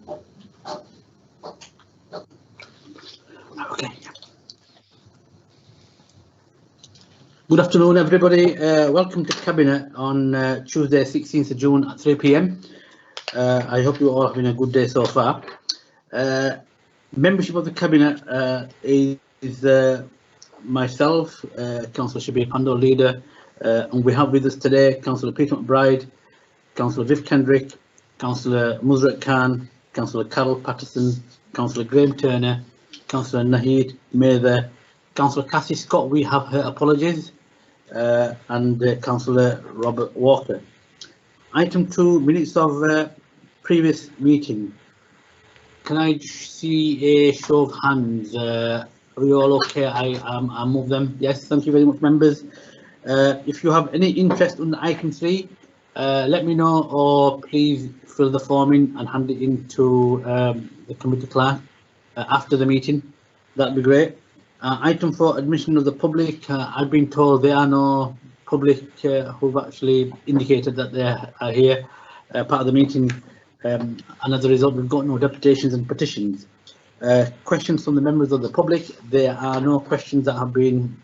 Okay. Good afternoon, everybody. Welcome to Cabinet on Tuesday, 16th of June at 3 p.m. I hope you're all having a good day so far. Membership of the Cabinet is myself, Councillor Shabir Pandor, leader, and we have with us today Councillor Peter McBride, Councillor Viv Kendrick, Councillor Musrat Khan, Councillor Carol Patterson, Councillor Graham Turner, Councillor Naheed Mather, Councillor Cassie Scott, we have her apologies, and Councillor Robert Walker. Item 2, minutes of previous meeting. Can I see a show of hands? Are we all okay? I move them. Yes, thank you very much, members. If you have any interest in item 3, let me know, or please fill the form in and hand it in to the committee clerk after the meeting. That'd be great. Item 4, admission of the public. I've been told there are no public who've actually indicated that they are here, part of the meeting, and as a result we've got no deputations and petitions. Questions from the members of the public. There are no questions that have been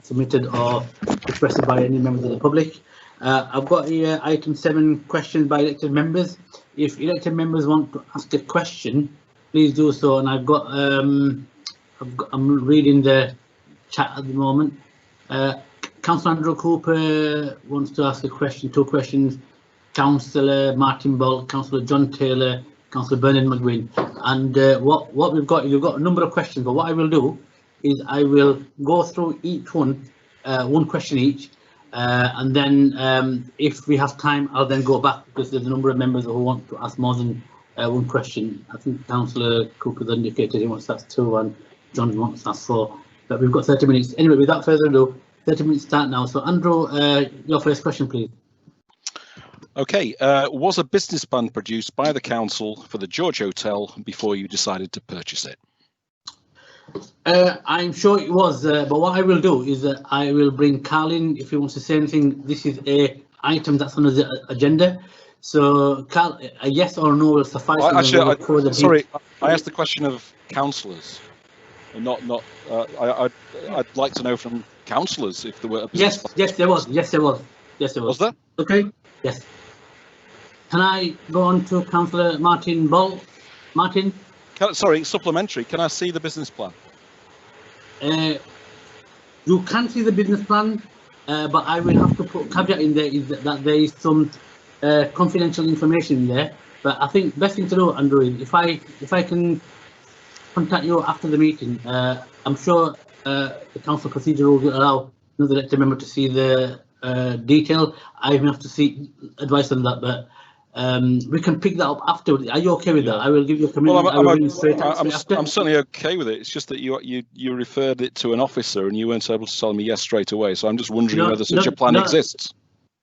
submitted or expressed by any members of the public. I've got here item 7, questions by elected members. If elected members want to ask a question, please do so. And I'm reading the chat at the moment. Councillor Andrew Cooper wants to ask a question, 2 questions. Councillor Martin Ball, Councillor John Taylor, Councillor Bernard McGuinn. And what we've got a number of questions, but what I will do is I will go through each one, one question each, and then if we have time, I'll then go back, because there's a number of members who want to ask more than one question. I think Councillor Cooper's indicated he wants to ask 2 and John wants to ask 4, but we've got 30 minutes. Anyway, without further ado, 30 minutes start now. So Andrew, your first question, please. Okay, was a business plan produced by the council for the George Hotel before you decided to purchase it? I'm sure it was, but what I will do is that I will bring Carl in if he wants to say anything. This is a item that's on the agenda, so Carl, a yes or no will suffice. Well, actually, sorry, I asked the question of councillors, and not. I'd like to know from councillors if there were. Yes, there was. Yes, there was. Was there? Okay. Yes. Can I go on to Councillor Martin Ball? Martin? Sorry, supplementary. Can I see the business plan? You can see the business plan, but I will have to put caveat in there is that there is some confidential information in there. But I think best thing to do, Andrew, is if I can contact you after the meeting, I'm sure the council procedure will allow another elected member to see the detail. I have to see advice on that, but we can pick that up afterwards. Are you okay with that? I will give you a commitment. Well, I'm certainly okay with it. It's just that you referred it to an officer and you weren't able to tell me yes straight away. So I'm just wondering whether such a plan exists.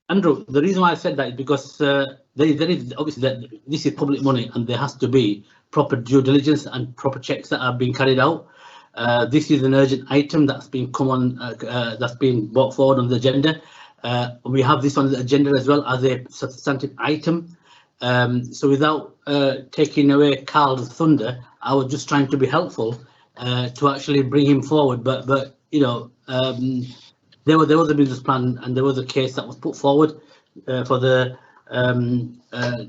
Andrew, the reason why I said that is because there is obviously that this is public money and there has to be proper due diligence and proper checks that are being carried out. This is an urgent item that's been that's been brought forward on the agenda. We have this on the agenda as well as a substantive item. So without taking away Carl's thunder, I was just trying to be helpful to actually bring him forward. But you know, there was a business plan and there was a case that was put forward for the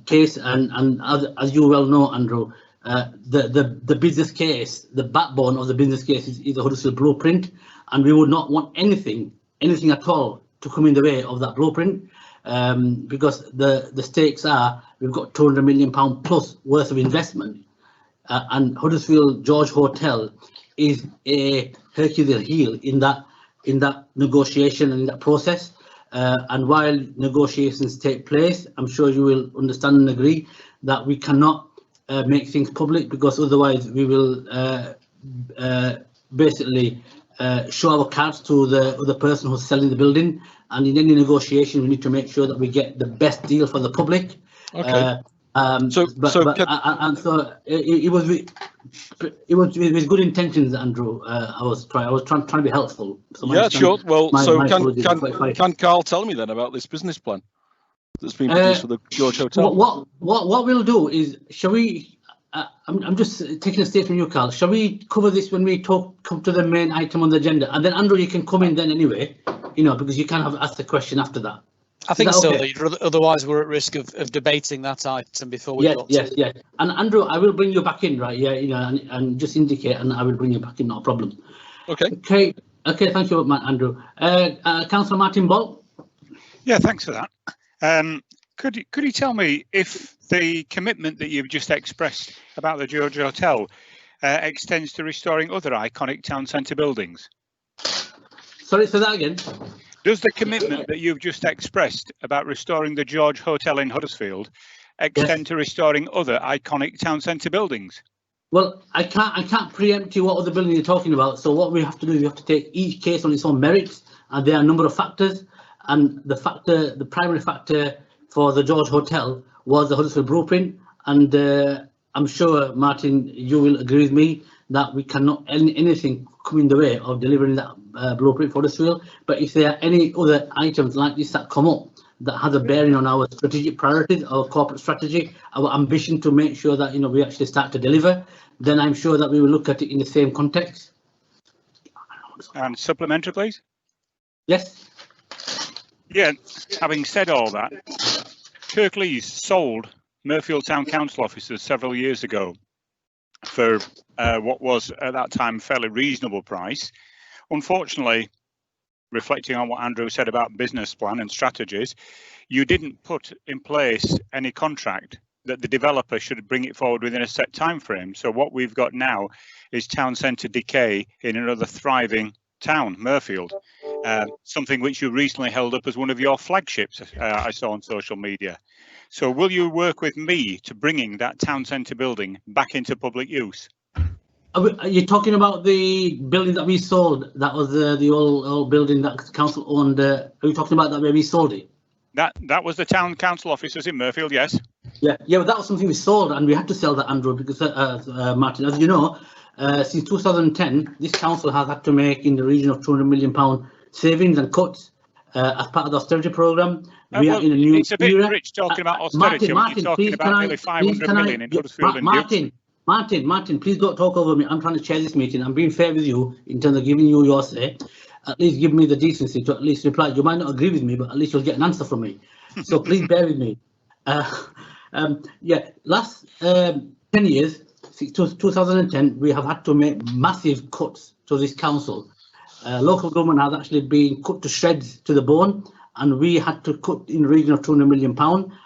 case, and as you well know, Andrew, the business case, the backbone of the business case is the Huddersfield blueprint, and we would not want anything at all to come in the way of that blueprint, because the stakes are we've got £200 million plus worth of investment, and Huddersfield George Hotel is a Herculean heel in that negotiation and in that process. And while negotiations take place, I'm sure you will understand and agree that we cannot make things public, because otherwise we will basically show our cards to the other person who's selling the building. And in any negotiation, we need to make sure that we get the best deal for the public. Okay. So it was with good intentions, Andrew. I was trying to be helpful. So yeah, sure. Well, can Carl tell me then about this business plan? that's been produced for the George Hotel? What we'll do is, shall we? I'm just taking a state from you, Carl. Shall we cover this when we come to the main item on the agenda, and then Andrew, you can come in then anyway, because you can have asked the question after that. I think so. Okay? Otherwise, we're at risk of debating that item before we got to. Yes. And Andrew, I will bring you back in, right? Yeah, and just indicate, and I will bring you back in. No problem. Okay. Okay. Thank you, Andrew. Councillor Martin Ball. Yeah, thanks for that. Could you tell me if the commitment that you've just expressed about the George Hotel extends to restoring other iconic town centre buildings? Sorry, say that again. Does the commitment that you've just expressed about restoring the George Hotel in Huddersfield extend to restoring other iconic town centre buildings? Well, I can't preempt you what other building you're talking about. So what we have to do is we have to take each case on its own merits, and there are a number of factors. And the primary factor for the George Hotel was the Huddersfield blueprint, and I'm sure, Martin, you will agree with me that we cannot anything come in the way of delivering that blueprint for Huddersfield. But if there are any other items like this that come up that has a bearing on our strategic priorities, our corporate strategy, our ambition to make sure that we actually start to deliver, then I'm sure that we will look at it in the same context. And supplementary, please. Yes. Yeah, having said all that, Kirklees sold Murfield Town Council offices several years ago for what was at that time a fairly reasonable price. Unfortunately, reflecting on what Andrew said about business plan and strategies, you didn't put in place any contract that the developer should bring it forward within a set time frame. So what we've got now is town centre decay in another thriving town, Murfield, something which you recently held up as one of your flagships, I saw on social media. So will you work with me to bringing that town centre building back into public use? Are you talking about the building that we sold? That was the old building that the council owned. Are you talking about that where we sold it? That was the town council offices in Murfield, yes. Yeah, but that was something we sold, and we had to sell that, Andrew, because Martin, as you know, since 2010, this council has had to make in the region of £200 million savings and cuts as part of the austerity programme. We are in a new It's a bit era. rich talking about austerity when you're talking about nearly 500 million in Huddersfield and Martin, please don't talk over me. I'm trying to chair this meeting. I'm being fair with you in terms of giving you your say. At least give me the decency to at least reply. You might not agree with me, but at least you'll get an answer from me. So please bear with me. Last 10 years, since 2010, we have had to make massive cuts to this council. Local government has actually been cut to shreds to the bone, and we had to cut in the region of £200 million.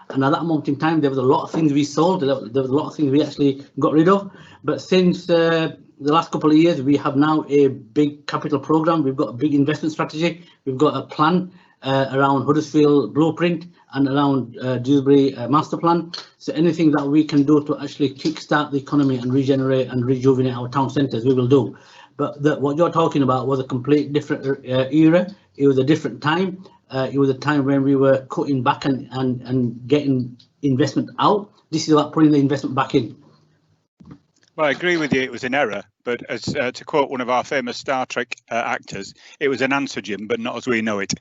And at that moment in time, there was a lot of things we sold. There was a lot of things we actually got rid of. But since the last couple of years, we have now a big capital programme. We've got a big investment strategy. We've got a plan around Huddersfield blueprint and around Dewsbury master plan. So anything that we can do to actually kickstart the economy and regenerate and rejuvenate our town centres, we will do. But what you're talking about was a complete different era. It was a different time. It was a time when we were cutting back and getting investment out. This is about putting the investment back in. Well, I agree with you, it was an error, but as to quote one of our famous Star Trek actors, it was an answer, Jim, but not as we know it.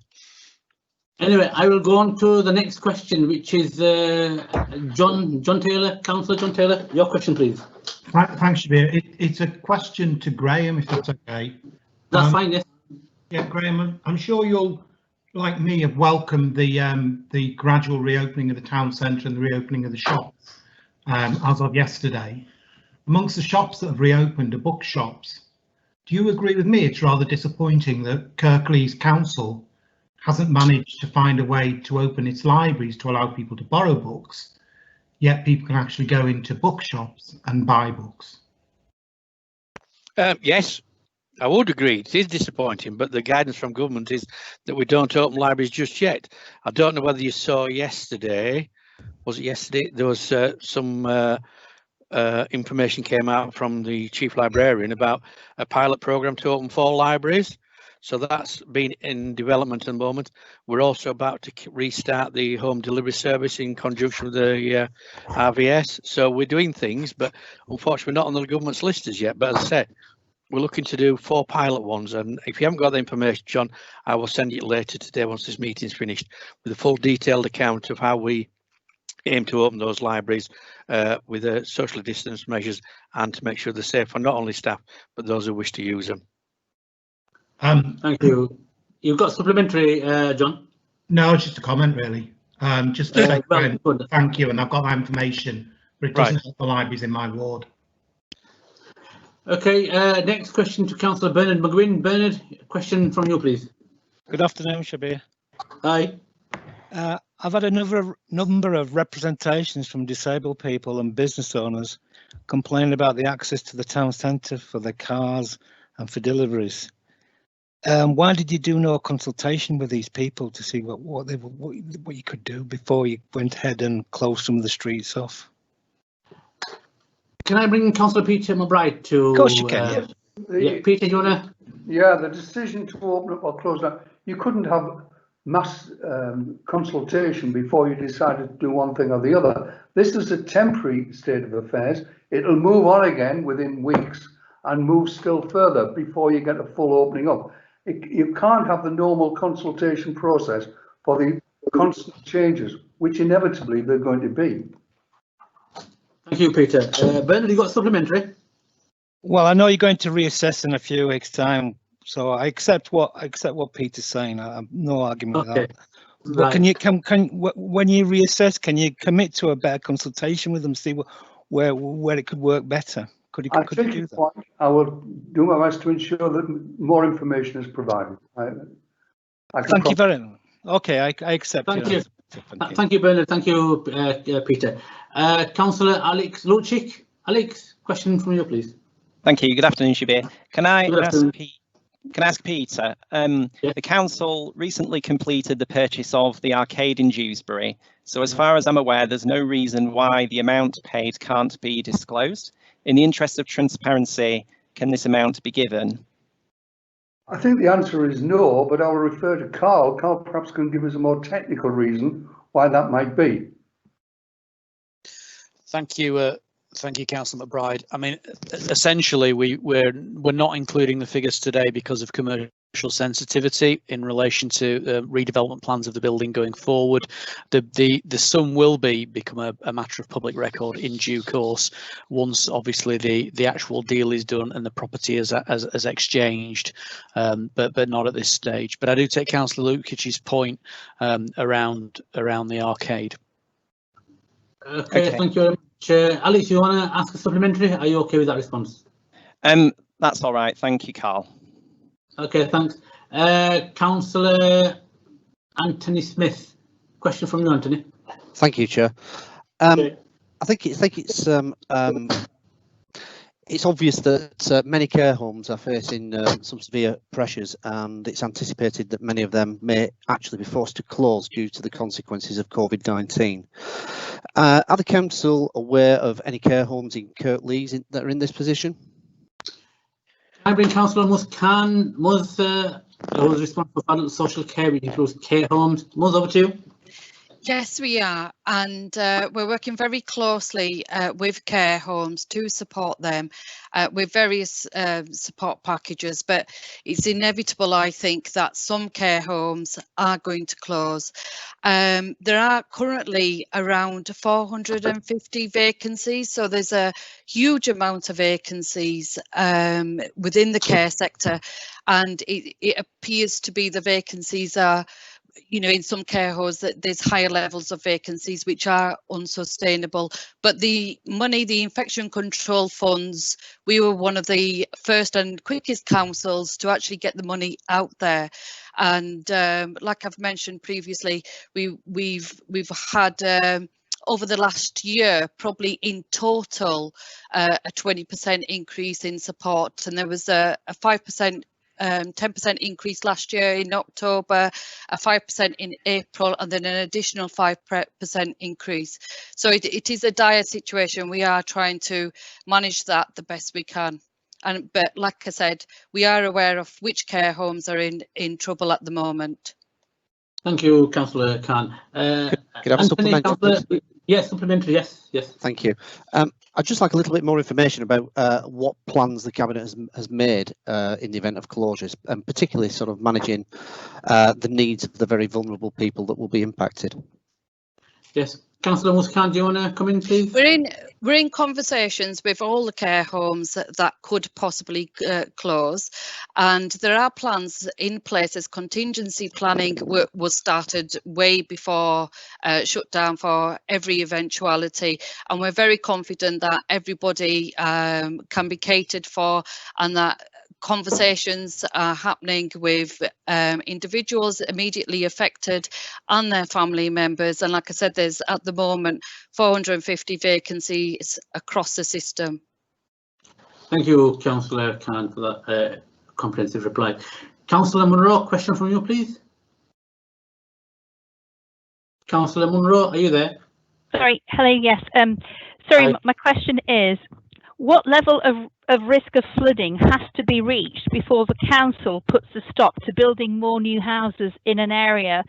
Anyway, I will go on to the next question, which is John Taylor, Councillor John Taylor. Your question, please. Thanks, Shabir. It's a question to Graham, if that's okay. That's fine, yes. Yeah, Graham, I'm sure you'll, like me, have welcomed the gradual reopening of the town centre and the reopening of the shops as of yesterday. Amongst the shops that have reopened are bookshops. Do you agree with me it's rather disappointing that Kirklees Council hasn't managed to find a way to open its libraries to allow people to borrow books, yet people can actually go into bookshops and buy books? Yes, I would agree. It is disappointing, but the guidance from government is that we don't open libraries just yet. I don't know whether you saw yesterday, was it yesterday? There was some information came out from the chief librarian about a pilot program to open 4 libraries. So that's been in development at the moment. We're also about to restart the home delivery service in conjunction with the RVS. So we're doing things, but unfortunately we're not on the government's list as yet. But as I said, we're looking to do 4 pilot ones, and if you haven't got the information, John, I will send it later today once this meeting's finished with a full detailed account of how we aim to open those libraries with socially distanced measures and to make sure they're safe for not only staff but those who wish to use them. Thank you. You've got supplementary, John? No, it's just a comment really. Just to say thank you, and I've got that information, but it doesn't help the libraries in my ward. Okay, next question to Councillor Bernard McGuinn. Bernard, question from you, please. Good afternoon, Shabir. Hi. I've had a number of representations from disabled people and business owners complaining about the access to the town centre for their cars and for deliveries. Why did you do no consultation with these people to see what you could do before you went ahead and closed some of the streets off? Can I bring Councillor Peter McBride to? Of course you can. Yeah, Peter, you wanna? Yeah, the decision to open up or close down, you couldn't have mass consultation before you decided to do one thing or the other. This is a temporary state of affairs. It'll move on again within weeks and move still further before you get a full opening up. You can't have the normal consultation process for the constant changes, which inevitably they're going to be. Thank you, Peter. Bernard, you got supplementary? Well, I know you're going to reassess in a few weeks' time, so I accept what Peter's saying. I have no argument with that. But can when you reassess, can you commit to a better consultation with them, see where it could work better? Could you do that? I will do my best to ensure that more information is provided. Thank you very much. Okay, I accept. Thank you. Thank you, Bernard. Thank you, Peter. Councillor Alex Lucic. Alex, question from you, please. Thank you. Good afternoon, Shabir. Can I ask Peter? The council recently completed the purchase of the arcade in Dewsbury. So as far as I'm aware, there's no reason why the amount paid can't be disclosed. In the interest of transparency, can this amount be given? I think the answer is no, but I will refer to Carl. Carl perhaps can give us a more technical reason why that might be. Thank you, Councillor McBride. I mean, essentially, we're not including the figures today because of commercial sensitivity in relation to redevelopment plans of the building going forward. The sum will become a matter of public record in due course once obviously the actual deal is done and the property is exchanged, but not at this stage. But I do take Councillor Lukic's point around the arcade. Okay, thank you very much. Alex, you want to ask a supplementary? Are you okay with that response? That's all right. Thank you, Carl. Okay, thanks. Councillor Anthony Smith, question from you, Anthony. Thank you, Chair. Okay. I think it's obvious that many care homes are facing some severe pressures, and it's anticipated that many of them may actually be forced to close due to the consequences of COVID-19. Are the council aware of any care homes in Kirklees that are in this position? I bring Councillor Mus, who's responsible for adult social care, which includes care homes. Mus, over to you. Yes, we are, and we're working very closely with care homes to support them with various support packages, but it's inevitable, I think, that some care homes are going to close. There are currently around 450 vacancies, so there's a huge amount of vacancies within the care sector, and it appears to be the vacancies are, you know, in some care homes that there's higher levels of vacancies which are unsustainable. But the money, the infection control funds, we were one of the first and quickest councils to actually get the money out there. And like I've mentioned previously, we've had over the last year, probably in total, a 20% increase in support, and there was a 5%. 10% increase last year in October, a 5% in April, and then an additional 5% increase. So it is a dire situation. We are trying to manage that the best we can. But like I said, we are aware of which care homes are in trouble at the moment. Thank you, Councillor Khan. Could I have a supplementary? Yes, supplementary, yes. Thank you. I'd just like a little bit more information about what plans the Cabinet has made in the event of closures, and particularly sort of managing the needs of the very vulnerable people that will be impacted. Yes, Councillor Muscan, do you want to come in, please? We're in conversations with all the care homes that could possibly close, and there are plans in place as contingency planning was started way before shutdown for every eventuality, and we're very confident that everybody can be catered for, and that conversations are happening with individuals immediately affected and their family members. And like I said, there's at the moment 450 vacancies across the system. Thank you, Councillor Khan, for that comprehensive reply. Councillor Munro, question from you, please. Councillor Munro, are you there? Sorry, hello, yes. Sorry, Hi. my question is, what level of risk of flooding has to be reached before the council puts a stop to building more new houses in an area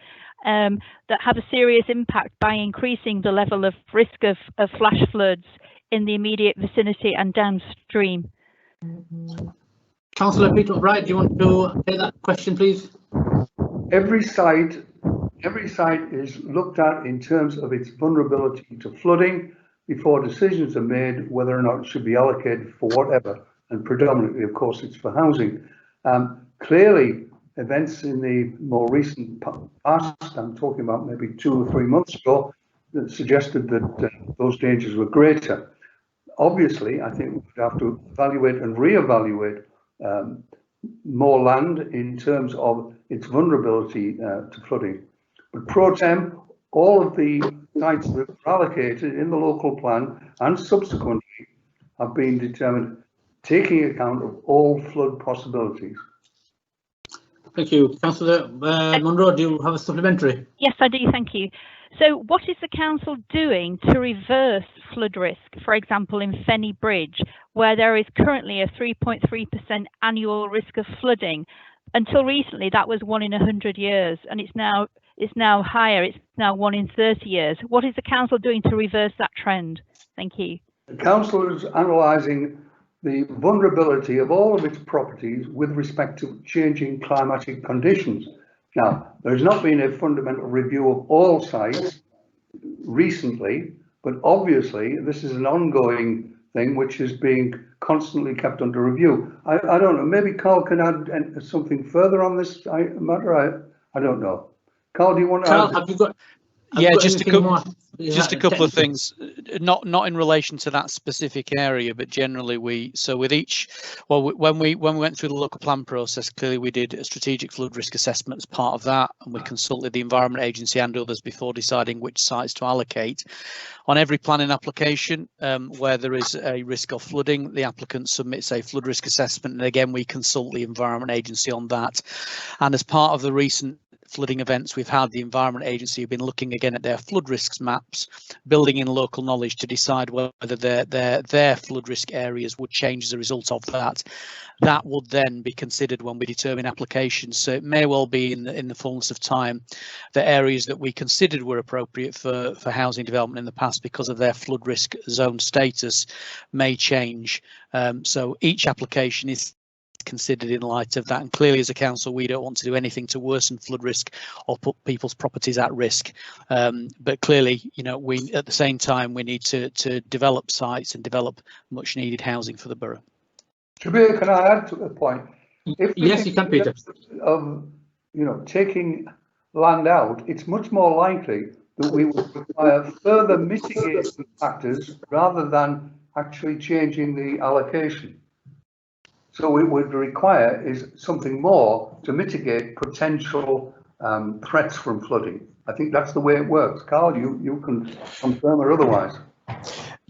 that have a serious impact by increasing the level of risk of flash floods in the immediate vicinity and downstream? Councillor Peter McBride, do you want to take that question, please? Every site is looked at in terms of its vulnerability to flooding before decisions are made whether or not it should be allocated for whatever, and predominantly, of course, it's for housing. Clearly, events in the more recent past, I'm talking about maybe 2 or 3 months ago, that suggested that those dangers were greater. Obviously, I think we would have to evaluate and re-evaluate more land in terms of its vulnerability to flooding. But pro tem, all of the sites that were allocated in the local plan and subsequently have been determined taking account of all flood possibilities. Thank you. Councillor Munro, do you have a supplementary? Yes, I do, thank you. So what is the council doing to reverse flood risk, for example, in Fenny Bridge, where there is currently a 3.3% annual risk of flooding? Until recently, that was 1 in 100 years, and it's now higher. It's now 1 in 30 years. What is the council doing to reverse that trend? Thank you. The council is analysing the vulnerability of all of its properties with respect to changing climatic conditions. Now, there's not been a fundamental review of all sites recently, but obviously this is an ongoing thing which is being constantly kept under review. I don't know, maybe Carl can add something further on this matter. I don't know. Carl, do you want to Carl, add? have you got? Yeah, just a couple of things, not in relation to that specific area, but generally when we went through the local plan process, clearly we did a strategic flood risk assessment as part of that, and we consulted the Environment Agency and others before deciding which sites to allocate. On every planning application where there is a risk of flooding, the applicant submits a flood risk assessment, and again we consult the Environment Agency on that. And as part of the recent flooding events we've had, the Environment Agency have been looking again at their flood risks maps, building in local knowledge to decide whether their flood risk areas would change as a result of that. That would then be considered when we determine applications. So it may well be in the fullness of time that areas that we considered were appropriate for housing development in the past because of their flood risk zone status may change. So each application is considered in light of that, and clearly as a council we don't want to do anything to worsen flood risk or put people's properties at risk, but clearly, you know, we at the same time we need to develop sites and develop much needed housing for the borough. Shabir, can I add to the point? Yes, you can, Peter. Of, you know, taking land out, it's much more likely that we would require further mitigating factors rather than actually changing the allocation. So what it would require is something more to mitigate potential threats from flooding. I think that's the way it works. Carl, you can confirm or otherwise.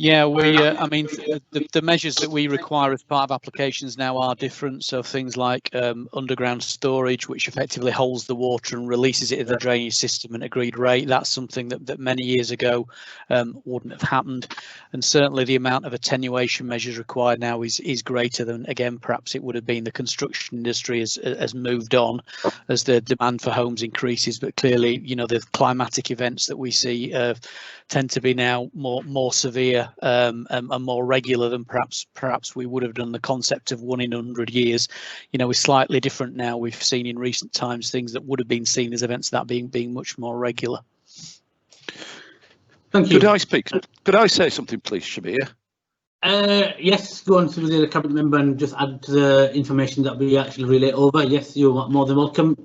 Yeah, I mean, the measures that we require as part of applications now are different. So things like underground storage, which effectively holds the water and releases it in the drainage system at an agreed rate. That's something that many years ago wouldn't have happened. And certainly the amount of attenuation measures required now is greater than, again, perhaps it would have been. The construction industry has moved on as the demand for homes increases. But clearly, you know, the climatic events that we see tend to be now more severe and more regular than perhaps we would have done. The concept of 1 in 100 years, you know, is slightly different now. We've seen in recent times things that would have been seen as events that being much more regular. Thank you. Could I speak? Could I say something, please, Shabir? Yes, go on to the cabinet member and just add to the information that we actually relay over. Yes, you're more than welcome.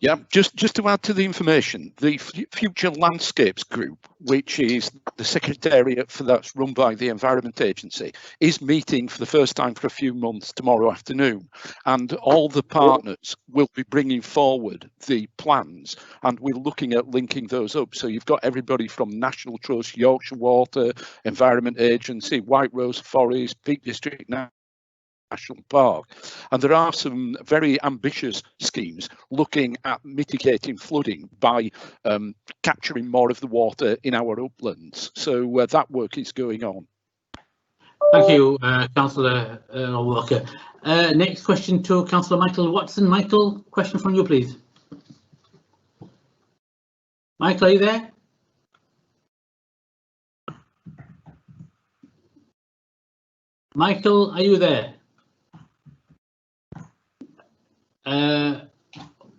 Yeah, just to add to the information, the Future Landscapes Group, which is the secretariat for that's run by the Environment Agency, is meeting for the first time for a few months tomorrow afternoon, and all the partners will be bringing forward the plans, and we're looking at linking those up. So you've got everybody from National Trust, Yorkshire Water, Environment Agency, White Rose Forest, Peak District National Park, and there are some very ambitious schemes looking at mitigating flooding by capturing more of the water in our uplands. So that work is going on. Thank you, Councillor Walker. Next question to Councillor Michael Watson. Michael, question from you, please. Michael, are you there? Michael, are you there?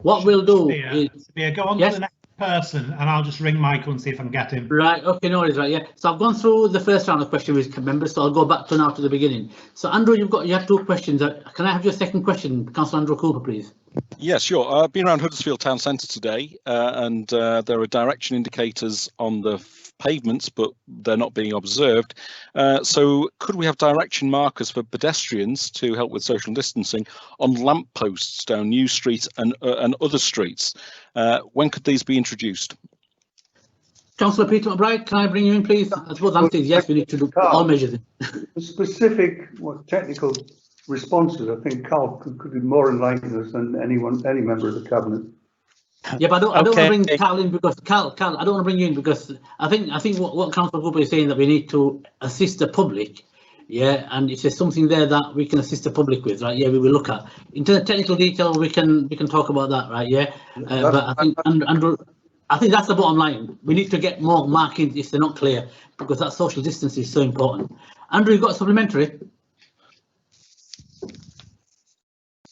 What we'll do is go on to the next person, and I'll just ring Michael and see if I can get him. Right. Okay. No worries. Right. Yeah. So I've gone through the first round of questions with members, so I'll go back to now to the beginning. So Andrew, you have 2 questions. Can I have your second question, Councillor Andrew Cooper, please? Yeah, sure. I've been around Huddersfield Town Centre today, and there are direction indicators on the pavements, but they're not being observed. So could we have direction markers for pedestrians to help with social distancing on lamp posts down New Street and other streets? When could these be introduced? Councillor Peter McBride, can I bring you in, please? I suppose the answer is yes, we need to do all measures. Specific technical responses, I think Carl could be more enlightened us than any member of the cabinet. Yeah, but I don't want to bring Carl in because Carl, I don't want to bring you in because I think what Councillor Cooper is saying, that we need to assist the public. Yeah, and if there's something there that we can assist the public with, right? Yeah, we will look at. Into the technical detail, we can talk about that, right? Yeah, but I think Andrew, I think that's the bottom line. We need to get more markings if they're not clear, because that social distance is so important. Andrew, you got a supplementary?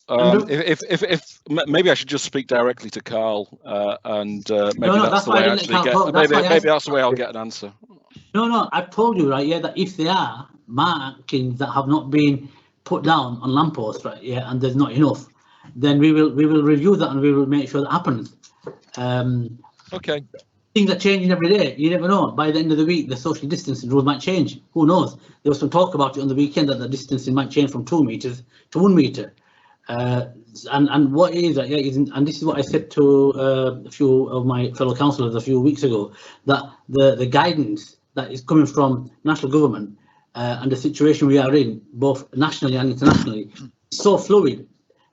If maybe I should just speak directly to Carl, and maybe that's the way I actually get. Maybe that's the way I'll get an answer. No, I've told you, right? Yeah, that if there are markings that have not been put down on lampposts, right? Yeah, and there's not enough, then we will review that and we will make sure that happens. Okay. Things are changing every day. You never know. By the end of the week, the social distancing rules might change. Who knows? There was some talk about it on the weekend that the distancing might change from 2 meters to 1 meter. And what is that? Yeah, and this is what I said to a few of my fellow councillors a few weeks ago, that the guidance that is coming from national government and the situation we are in, both nationally and internationally, is so fluid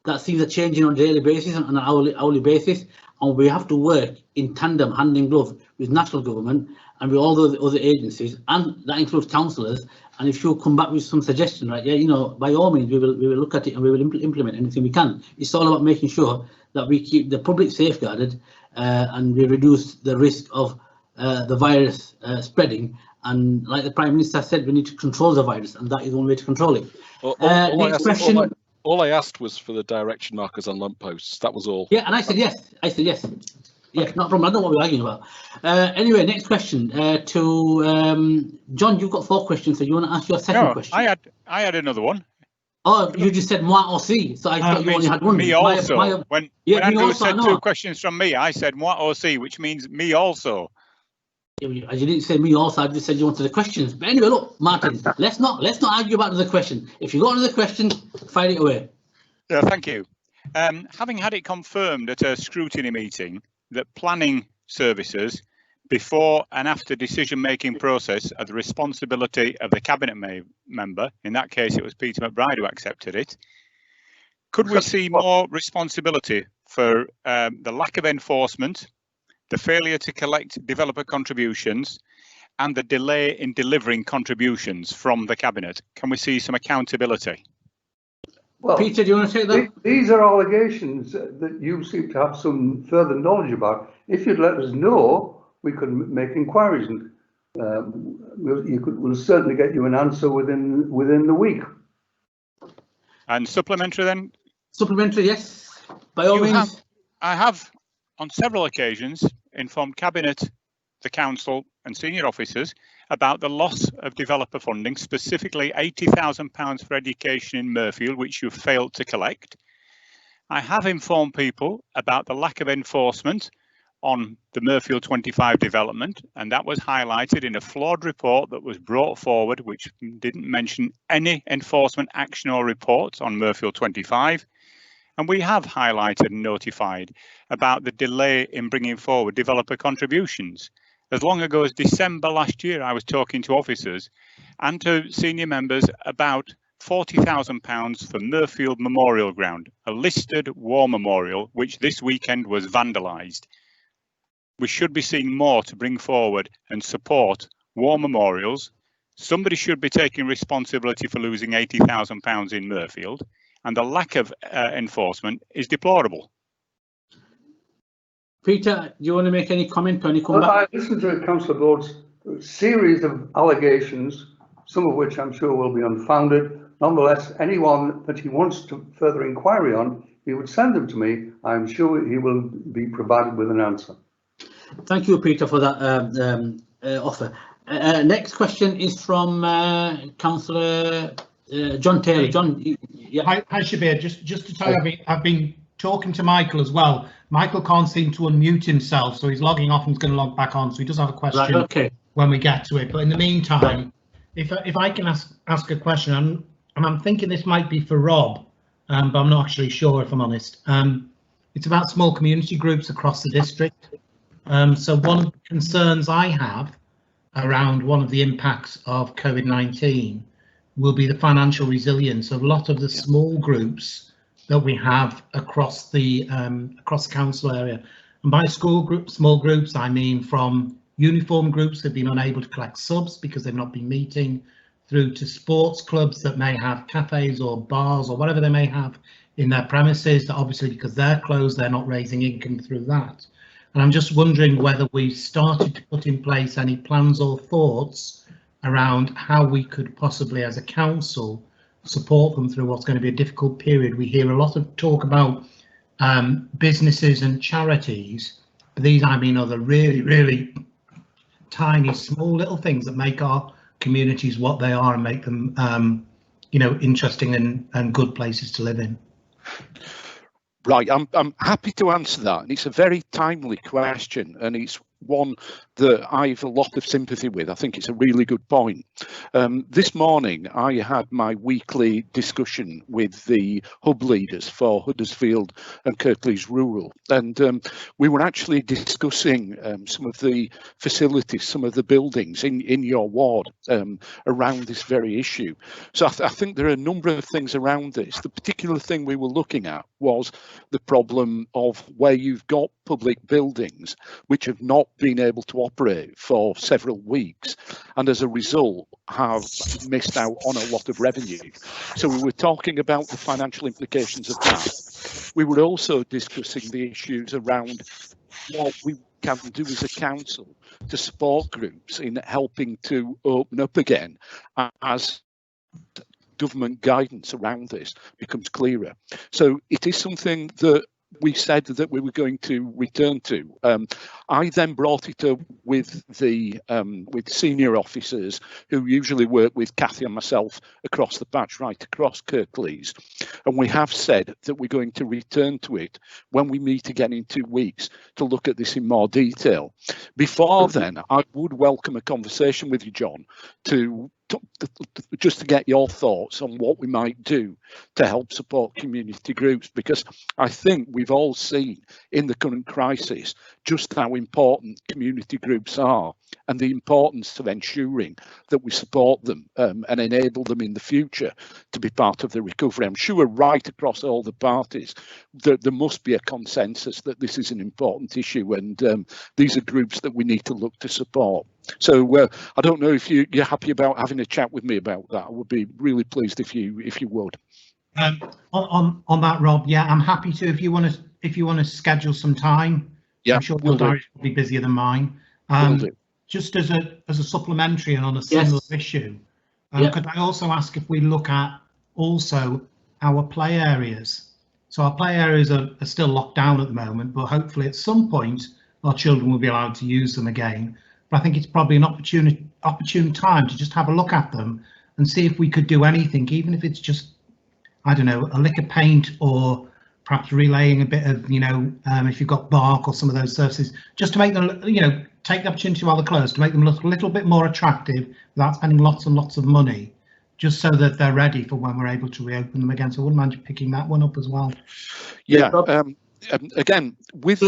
that things are changing on a daily basis and on an hourly basis, and we have to work in tandem, hand in glove, with national government and with all the other agencies, and that includes councillors. And if you come back with some suggestion, right, yeah, you know, by all means, we will look at it and we will implement anything we can. It's all about making sure that we keep the public safeguarded and we reduce the risk of the virus spreading. And like the Prime Minister said, we need to control the virus, and that is one way to control it. All I asked was for the direction markers on lampposts. That was all. Yeah, and I said yes. Yeah, not a problem. I don't know what we're arguing about. Anyway, next question to John. You've got 4 questions, so you want to ask your second question? I had another one. Oh, you just said moi aussi, so I thought you only had one. Me also. When Andrew said 2 questions from me, I said moi aussi, which means me also. You didn't say me also. I just said you wanted the questions. But anyway, look, Martin, let's not argue about the question. If you got another question, fire it away. Thank you. Having had it confirmed at a scrutiny meeting that planning services before and after decision-making process are the responsibility of the cabinet member. In that case, it was Peter McBride who accepted it. Could we see more responsibility for the lack of enforcement, the failure to collect developer contributions, and the delay in delivering contributions from the cabinet? Can we see some accountability? Well, Peter, do you want to take that? These are allegations that you seem to have some further knowledge about. If you'd let us know, we could make inquiries, and we'll certainly get you an answer within the week. And supplementary then? Supplementary, yes, by all means. I have on several occasions informed Cabinet, the Council and senior officers about the loss of developer funding, specifically £80,000 for education in Murfield, which you failed to collect. I have informed people about the lack of enforcement on the Murfield 25 development, and that was highlighted in a flawed report that was brought forward, which didn't mention any enforcement action or reports on Murfield 25. And we have highlighted and notified about the delay in bringing forward developer contributions. As long ago as December last year, I was talking to officers and to senior members about £40,000 for Murfield Memorial Ground, a listed war memorial, which this weekend was vandalised. We should be seeing more to bring forward and support war memorials. Somebody should be taking responsibility for losing £80,000 in Murfield, and the lack of enforcement is deplorable. Peter, do you want to make any comment or any Well, comment? I listened to Councillor Board's series of allegations, some of which I'm sure will be unfounded. Nonetheless, anyone that he wants to further inquiry on, he would send them to me. I'm sure he will be provided with an answer. Thank you, Peter, for that offer. Next question is from Councillor John Taylor. John, yeah. Hi, Shabir. Just to tell you, I've been talking to Michael as well. Michael can't seem to unmute himself, so he's logging off and he's going to log back on. So he does have a question when we get to it. But in the meantime, if I can ask a question, and I'm thinking this might be for Rob, but I'm not actually sure if I'm honest. It's about small community groups across the district. So one of the concerns I have around one of the impacts of COVID-19 will be the financial resilience of a lot of the small groups that we have across the council area. And by small groups, I mean from uniform groups that have been unable to collect subs because they've not been meeting, through to sports clubs that may have cafes or bars or whatever they may have in their premises, that obviously because they're closed, they're not raising income through that. And I'm just wondering whether we started to put in place any plans or thoughts around how we could possibly, as a council, support them through what's going to be a difficult period. We hear a lot of talk about businesses and charities, but these, I mean, are the really, really tiny, small little things that make our communities what they are and make them, you know, interesting and good places to live in. Right, I'm happy to answer that, and it's a very timely question, and it's one that I have a lot of sympathy with. I think it's a really good point. This morning, I had my weekly discussion with the hub leaders for Huddersfield and Kirklees Rural, and we were actually discussing some of the facilities, some of the buildings in your ward around this very issue. So I think there are a number of things around this. The particular thing we were looking at was the problem of where you've got public buildings which have not been able to operate for several weeks, and as a result have missed out on a lot of revenue. So we were talking about the financial implications of that. We were also discussing the issues around what we can do as a council to support groups in helping to open up again as government guidance around this becomes clearer. So it is something that we said that we were going to return to. I then brought it up with the with senior officers who usually work with Kathy and myself across the patch, right across Kirklees, and we have said that we're going to return to it when we meet again in 2 weeks to look at this in more detail. Before then, I would welcome a conversation with you, John, to just to get your thoughts on what we might do to help support community groups, because I think we've all seen in the current crisis just how important community groups are and the importance of ensuring that we support them and enable them in the future to be part of the recovery. I'm sure right across all the parties that there must be a consensus that this is an important issue, and these are groups that we need to look to support. So I don't know if you're happy about having a chat with me about that. I would be really pleased if you would. On that, Rob, yeah, I'm happy to if you want to schedule some time. Yeah, I'm sure your diary's probably busier than mine. Just as a supplementary and on a similar issue, could I also ask if we look at also our play areas? So our play areas are still locked down at the moment, but hopefully at some point our children will be allowed to use them again. But I think it's probably an opportune time to just have a look at them and see if we could do anything, even if it's just, I don't know, a lick of paint or perhaps relaying a bit of, if you've got bark or some of those surfaces, just to make them, take the opportunity while they're closed to make them look a little bit more attractive without spending lots and lots of money, just so that they're ready for when we're able to reopen them again. So I wouldn't mind you picking that one up as well. Yeah, again, with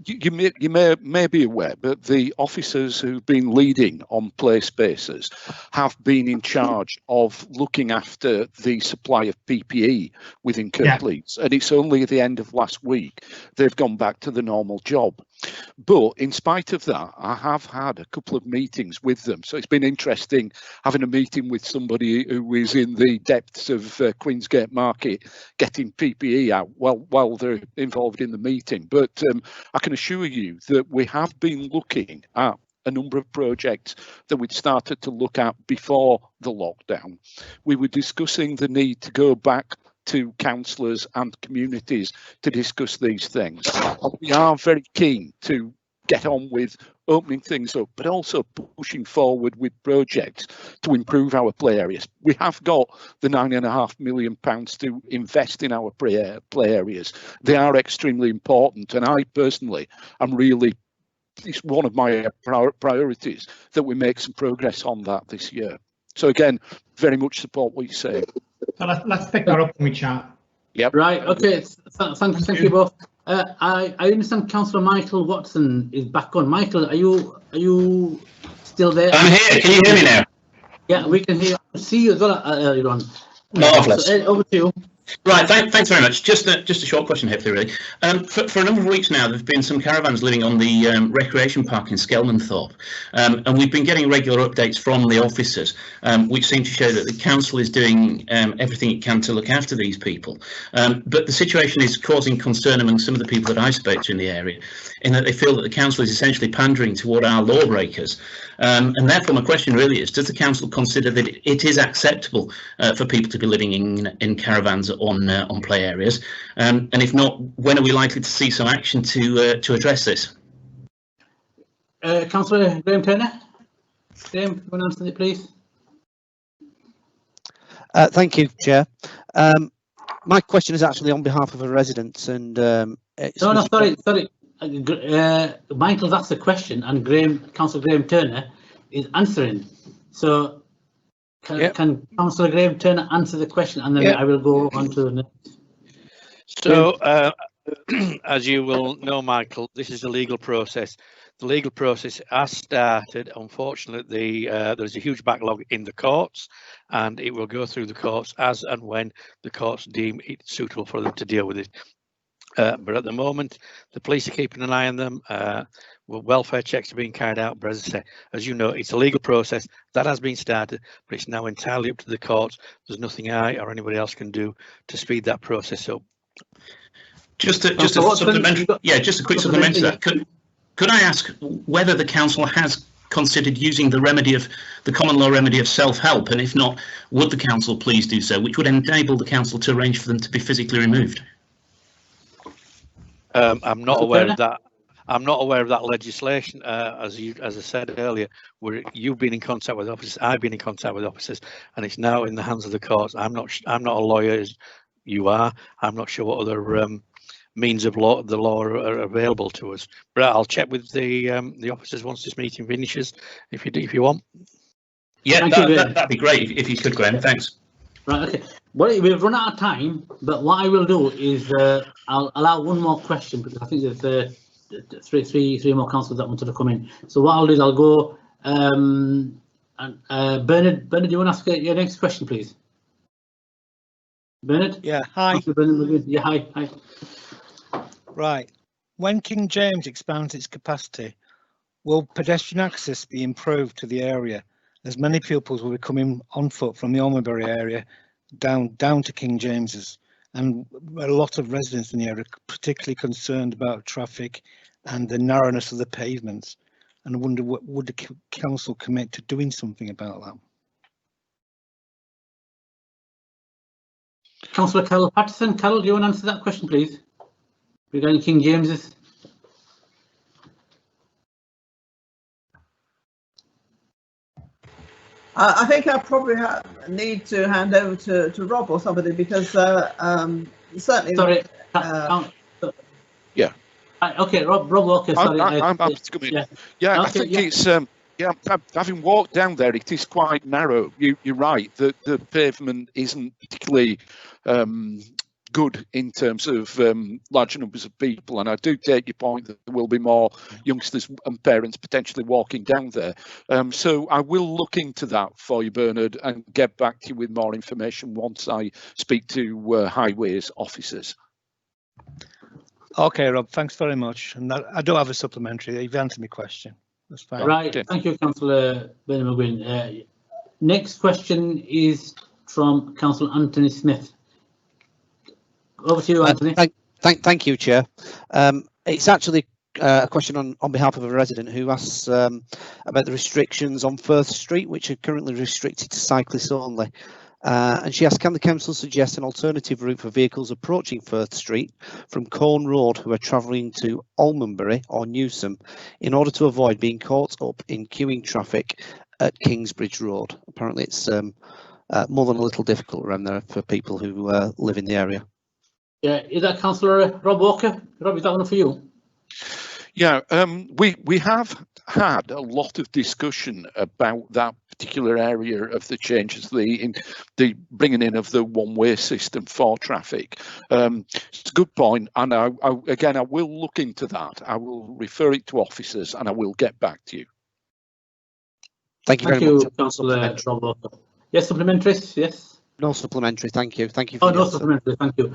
you may be aware, but the officers who've been leading on play spaces have been in charge of looking after the supply of PPE within Kirklees, and it's only at the end of last week they've gone back to the normal job. But in spite of that, I have had a couple of meetings with them. So it's been interesting having a meeting with somebody who is in the depths of Queensgate Market getting PPE out while they're involved in the meeting. But I can assure you that we have been looking at a number of projects that we'd started to look at before the lockdown. We were discussing the need to go back to councillors and communities to discuss these things. We are very keen to get on with opening things up, but also pushing forward with projects to improve our play areas. We have got the £9.5 million to invest in our play areas. They are extremely important, and I personally am really, it's one of my priorities that we make some progress on that this year. So again, very much support what you say. So let's pick that up when we chat. Yep. Right. Okay. Thank you both. I understand Councillor Michael Watson is back on. Michael, are you still there? I'm here. Can you hear me now? Yeah, we can hear. See you as well earlier on. Marvellous. So, over to you. Right, thanks very much. Just a short question, hopefully, really. For a number of weeks now, there have been some caravans living on the recreation park in Skelmanthorpe, and we've been getting regular updates from the officers, which seem to show that the council is doing everything it can to look after these people. But the situation is causing concern among some of the people that I spoke to in the area, in that they feel that the council is essentially pandering toward our lawbreakers. And therefore, my question really is, does the council consider that it is acceptable for people to be living in caravans on play areas, and if not, when are we likely to see some action to address this? Councillor Graham Turner, Graham, you want to answer it, please? Thank you, Chair. My question is actually on behalf of a resident, and sorry. Michael's asked a question, and Councillor Graham Turner is answering. So. Can Councillor Graham Turner answer the question, and then I will go on to the next. So, as you will know, Michael, this is a legal process. The legal process has started. Unfortunately, there's a huge backlog in the courts, and it will go through the courts as and when the courts deem it suitable for them to deal with it. But at the moment, the police are keeping an eye on them. Welfare checks are being carried out. But as I say, as you know, it's a legal process that has been started, but it's now entirely up to the courts. There's nothing I or anybody else can do to speed that process up. Just a quick supplementary to that. Could I ask whether the council has considered using the common law remedy of self-help, and if not, would the council please do so, which would enable the council to arrange for them to be physically removed? I'm not aware of that. I'm not aware of that legislation. As I said earlier, you've been in contact with officers. I've been in contact with officers, and it's now in the hands of the courts. I'm not a lawyer, as you are. I'm not sure what other means of the law are available to us. But I'll check with the officers once this meeting finishes. If you want. Yeah, that'd be great if you could, Graham. Thanks. Right, okay. Well, we've run out of time, but what I will do is I'll allow one more question because I think there's three more councillors that wanted to come in. So what I'll do is I'll go. Bernard, do you want to ask your next question, please? Bernard? Yeah, hi. Yeah, hi. Right. When King James expands its capacity, will pedestrian access be improved to the area, as many pupils will be coming on foot from the Almonbury area down to King James's, and a lot of residents in the area are particularly concerned about traffic and the narrowness of the pavements, and I wonder would the council commit to doing something about that? Councillor Carol Patterson. Carol, do you want to answer that question, please, regarding King James's? I think I probably need to hand over to Rob or somebody because certainly. Sorry. Yeah. Okay, Rob Walker. Sorry. I'm happy to come in. Yeah, okay, I think it's. Yeah, having walked down there, it is quite narrow. You're right. The pavement isn't particularly good in terms of larger numbers of people, and I do take your point that there will be more youngsters and parents potentially walking down there. So I will look into that for you, Bernard, and get back to you with more information once I speak to highways officers. Okay, Rob, thanks very much. And I don't have a supplementary. You've answered my question. That's fine. Right, okay. Thank you, Councillor Bernard McGuinn. Next question is from Councillor Anthony Smith. Over to you, Anthony. Thank you, Chair. It's actually a question on behalf of a resident who asks about the restrictions on Firth Street, which are currently restricted to cyclists only. And she asks, can the council suggest an alternative route for vehicles approaching Firth Street from Corn Road who are travelling to Almonbury or Newsom in order to avoid being caught up in queuing traffic at Kingsbridge Road? Apparently it's more than a little difficult around there for people who live in the area. Yeah, is that Councillor Rob Walker? Rob, is that one for you? Yeah, we have had a lot of discussion about that particular area of the changes, the bringing in of the one-way system for traffic. It's a good point, and again, I will look into that. I will refer it to officers, and I will get back to you. Thank you very much. Councillor Rob Walker. Yes, supplementaries, yes. No supplementary, thank you. Thank you. For no supplementary, thank you.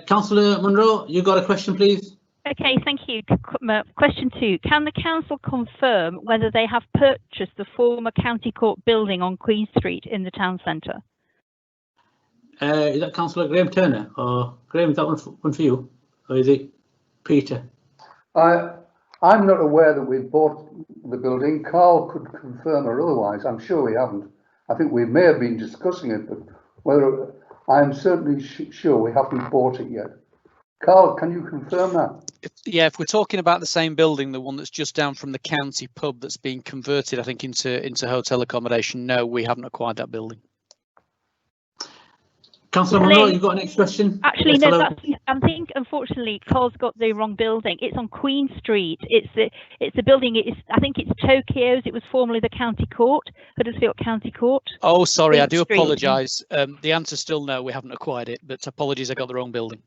Councillor Munro, you got a question, please? Okay, thank you. Question 2. Can the council confirm whether they have purchased the former County Court building on Queen Street in the town centre? Is that Councillor Graham Turner? Or Graham, is that one for you? Or is it Peter? I'm not aware that we've bought the building. Carl could confirm or otherwise. I'm sure we haven't. I think we may have been discussing it, but whether I'm certainly sure we haven't bought it yet. Carl, can you confirm that? Yeah, if we're talking about the same building, the one that's just down from the county pub that's being converted, I think, into hotel accommodation, no, we haven't acquired that building. Councillor Munro, you got an next question? Actually, yes, no, I think unfortunately Carl's got the wrong building. It's on Queen Street. It's the building. I think it's Tokyo's. It was formerly the County Court, Huddersfield County Court. Oh, sorry, Queen I do apologise. The answer's still no, we haven't acquired it, but apologies, I got the wrong building.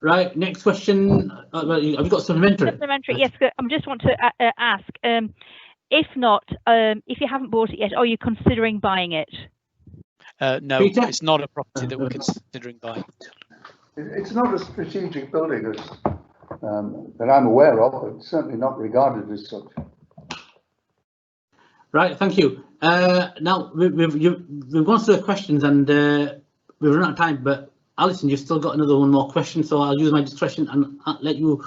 Right, next question. Have you got supplementary? Supplementary, yes. I just want to ask, if not, if you haven't bought it yet, are you considering buying it? No, Peter? It's not a property that we're considering buying. It's not a strategic building that I'm aware of. It's certainly not regarded as such. Right, thank you. Now, we've gone through the questions and we've run out of time, but Alison, you've still got one more question, so I'll use my discretion and let you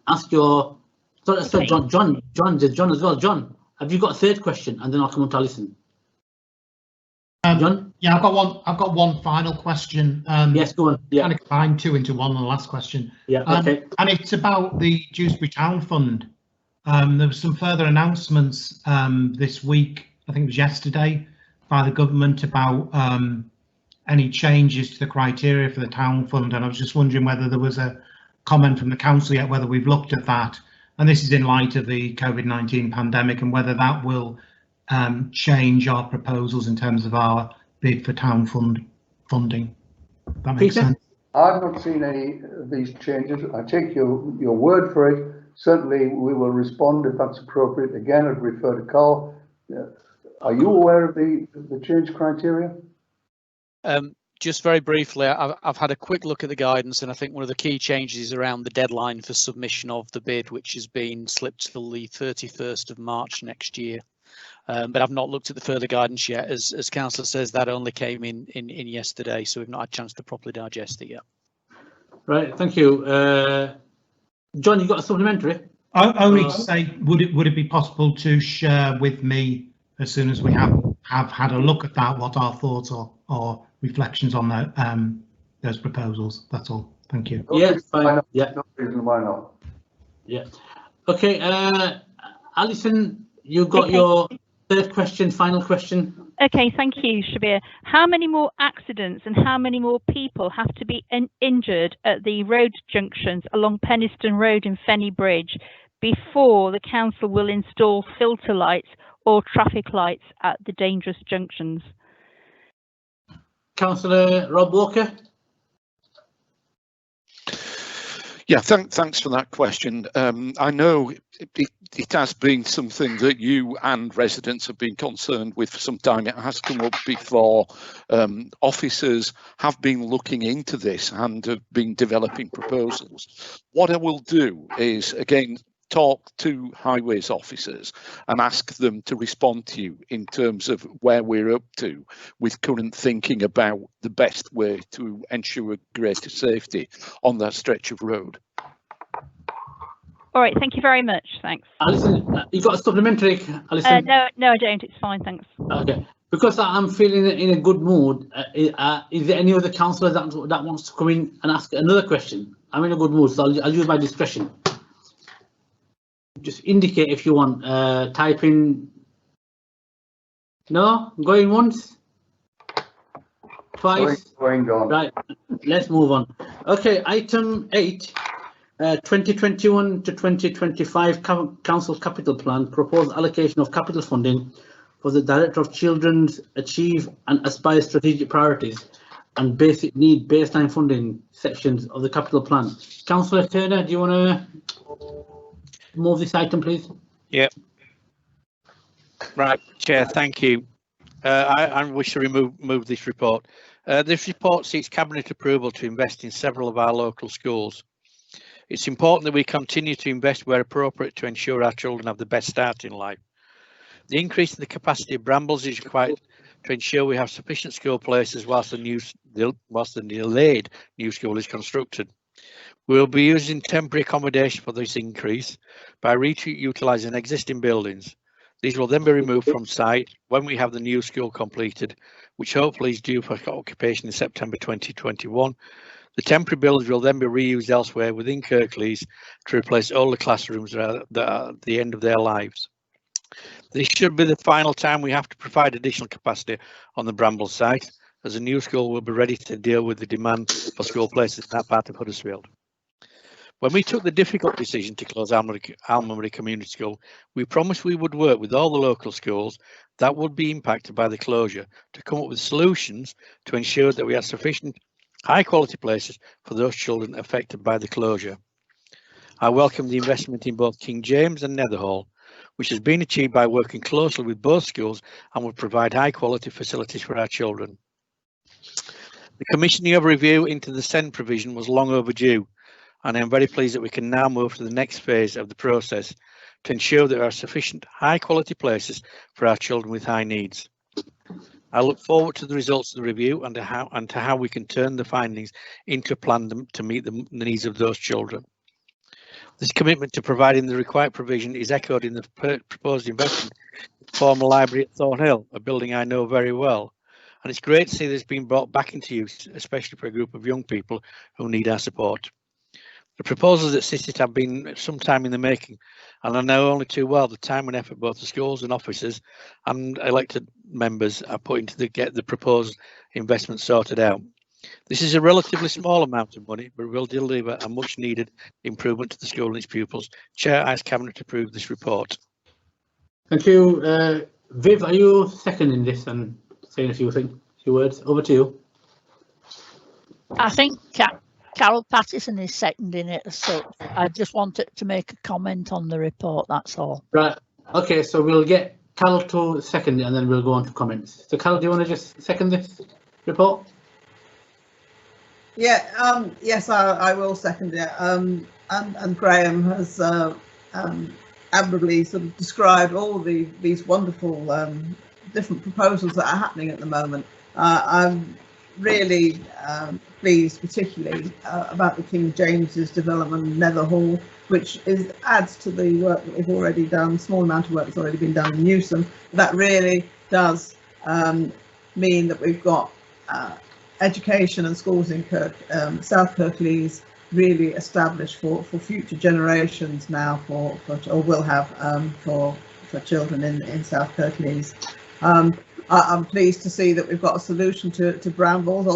ask your. Sorry, John as well. John, have you got a third question, and then I'll come on to Alison. John? Yeah, I've got one final question. Yes, go on. Yeah. Kind of combine two into one on the last question. Yeah. Okay. And it's about the Dewsbury Town Fund. There was some further announcements this week, I think it was yesterday, by the government about any changes to the criteria for the town fund, and I was just wondering whether there was a comment from the council yet, whether we've looked at that, and this is in light of the COVID-19 pandemic, and whether that will change our proposals in terms of our bid for town funding. That makes sense. I've not seen any of these changes. I take your word for it. Certainly, we will respond if that's appropriate. Again, I'd refer to Carl. Are you aware of the change criteria? Just very briefly, I've had a quick look at the guidance, and I think one of the key changes is around the deadline for submission of the bid, which has been slipped till the 31st of March next year. But I've not looked at the further guidance yet. As Councillor says, that only came in yesterday, so we've not had a chance to properly digest it yet. Right, thank you. John, you got a supplementary? Only to say, would it be possible to share with me as soon as we have had a look at that, what our thoughts or reflections on those proposals? That's all. Thank you. Yeah, fine. Yeah. No reason why not. Yeah. Okay, Alison, you got your third question, final question. Okay, thank you, Shabir. How many more accidents and how many more people have to be injured at the road junctions along Penistone Road and Fenny Bridge before the council will install filter lights or traffic lights at the dangerous junctions? Councillor Rob Walker. Yeah, thanks for that question. I know it has been something that you and residents have been concerned with for some time. It has come up before. Officers have been looking into this and have been developing proposals. What I will do is, again, talk to highways officers and ask them to respond to you in terms of where we're up to with current thinking about the best way to ensure greater safety on that stretch of road. All right, thank you very much. Thanks. Alison, you got a supplementary, Alison? No, I don't. It's fine, thanks. Okay, because I'm feeling in a good mood. Is there any other councillor that wants to come in and ask another question? I'm in a good mood, so I'll use my discretion. Just indicate if you want. Type in. No, going once, twice. Going on. Right, let's move on. Okay, item 8, 2021 to 2025 Council Capital Plan. Proposed allocation of capital funding for the Director of Children's Achieve and Aspire strategic priorities and basic need baseline funding sections of the capital plan. Councillor Turner, do you want to move this item, please? Yeah. Right, Chair, thank you. I wish to move this report. This report seeks Cabinet approval to invest in several of our local schools. It's important that we continue to invest where appropriate to ensure our children have the best start in life. The increase in the capacity of Brambles is required to ensure we have sufficient school places whilst the delayed new school is constructed. We will be using temporary accommodation for this increase by utilising existing buildings. These will then be removed from site when we have the new school completed, which hopefully is due for occupation in September 2021. The temporary buildings will then be reused elsewhere within Kirklees to replace all the classrooms that are at the end of their lives. This should be the final time we have to provide additional capacity on the Brambles site, as a new school will be ready to deal with the demand for school places in that part of Huddersfield. When we took the difficult decision to close Almonbury Community School, we promised we would work with all the local schools that would be impacted by the closure to come up with solutions to ensure that we had sufficient high quality places for those children affected by the closure. I welcome the investment in both King James and Netherhall, which has been achieved by working closely with both schools and will provide high quality facilities for our children. The commissioning of a review into the SEND provision was long overdue, and I'm very pleased that we can now move to the next phase of the process to ensure that there are sufficient high quality places for our children with high needs. I look forward to the results of the review and to how we can turn the findings into a plan to meet the needs of those children. This commitment to providing the required provision is echoed in the proposed investment in the former library at Thornhill, a building I know very well. And it's great to see this being brought back into use, especially for a group of young people who need our support. The proposals that sit have been some time in the making, and I know only too well the time and effort both the schools and officers and elected members are put into to get the proposed investment sorted out. This is a relatively small amount of money, but will deliver a much needed improvement to the school and its pupils. Chair, I ask Cabinet to approve this report. Thank you. Viv, are you seconding this and saying a few words? Over to you. I think Carol Pattison is seconding it as such. I just wanted to make a comment on the report, that's all. Right. Okay, so we'll get Carol to second it and then we'll go on to comments. So Carol, do you want to just second this report? Yeah, yes, I will second it. And Graham has admirably sort of described all these wonderful different proposals that are happening at the moment. I'm really pleased, particularly about the King James's development in Nether Hall, which adds to the work that we've already done. Small amount of work that's already been done in Newsom. That really does mean that we've got education and schools in South Kirklees really established for future generations now, or will have for children in South Kirklees. I'm pleased to see that we've got a solution to Brambles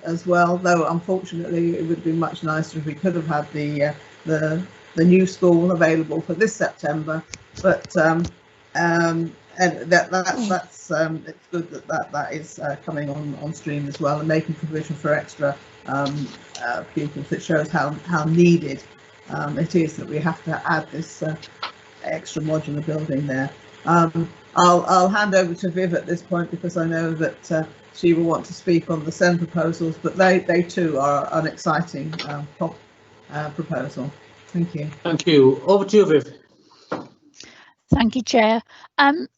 as well, though unfortunately it would be much nicer if we could have had the new school available for this September, but and that's it's good that is coming on stream as well, and making provision for extra pupils. It shows how needed it is that we have to add this extra modular building there. I'll hand over to Viv at this point because I know that she will want to speak on the SEN proposals, but they too are an exciting proposal. Thank you. Thank you. Over to you, Viv. Thank you, Chair.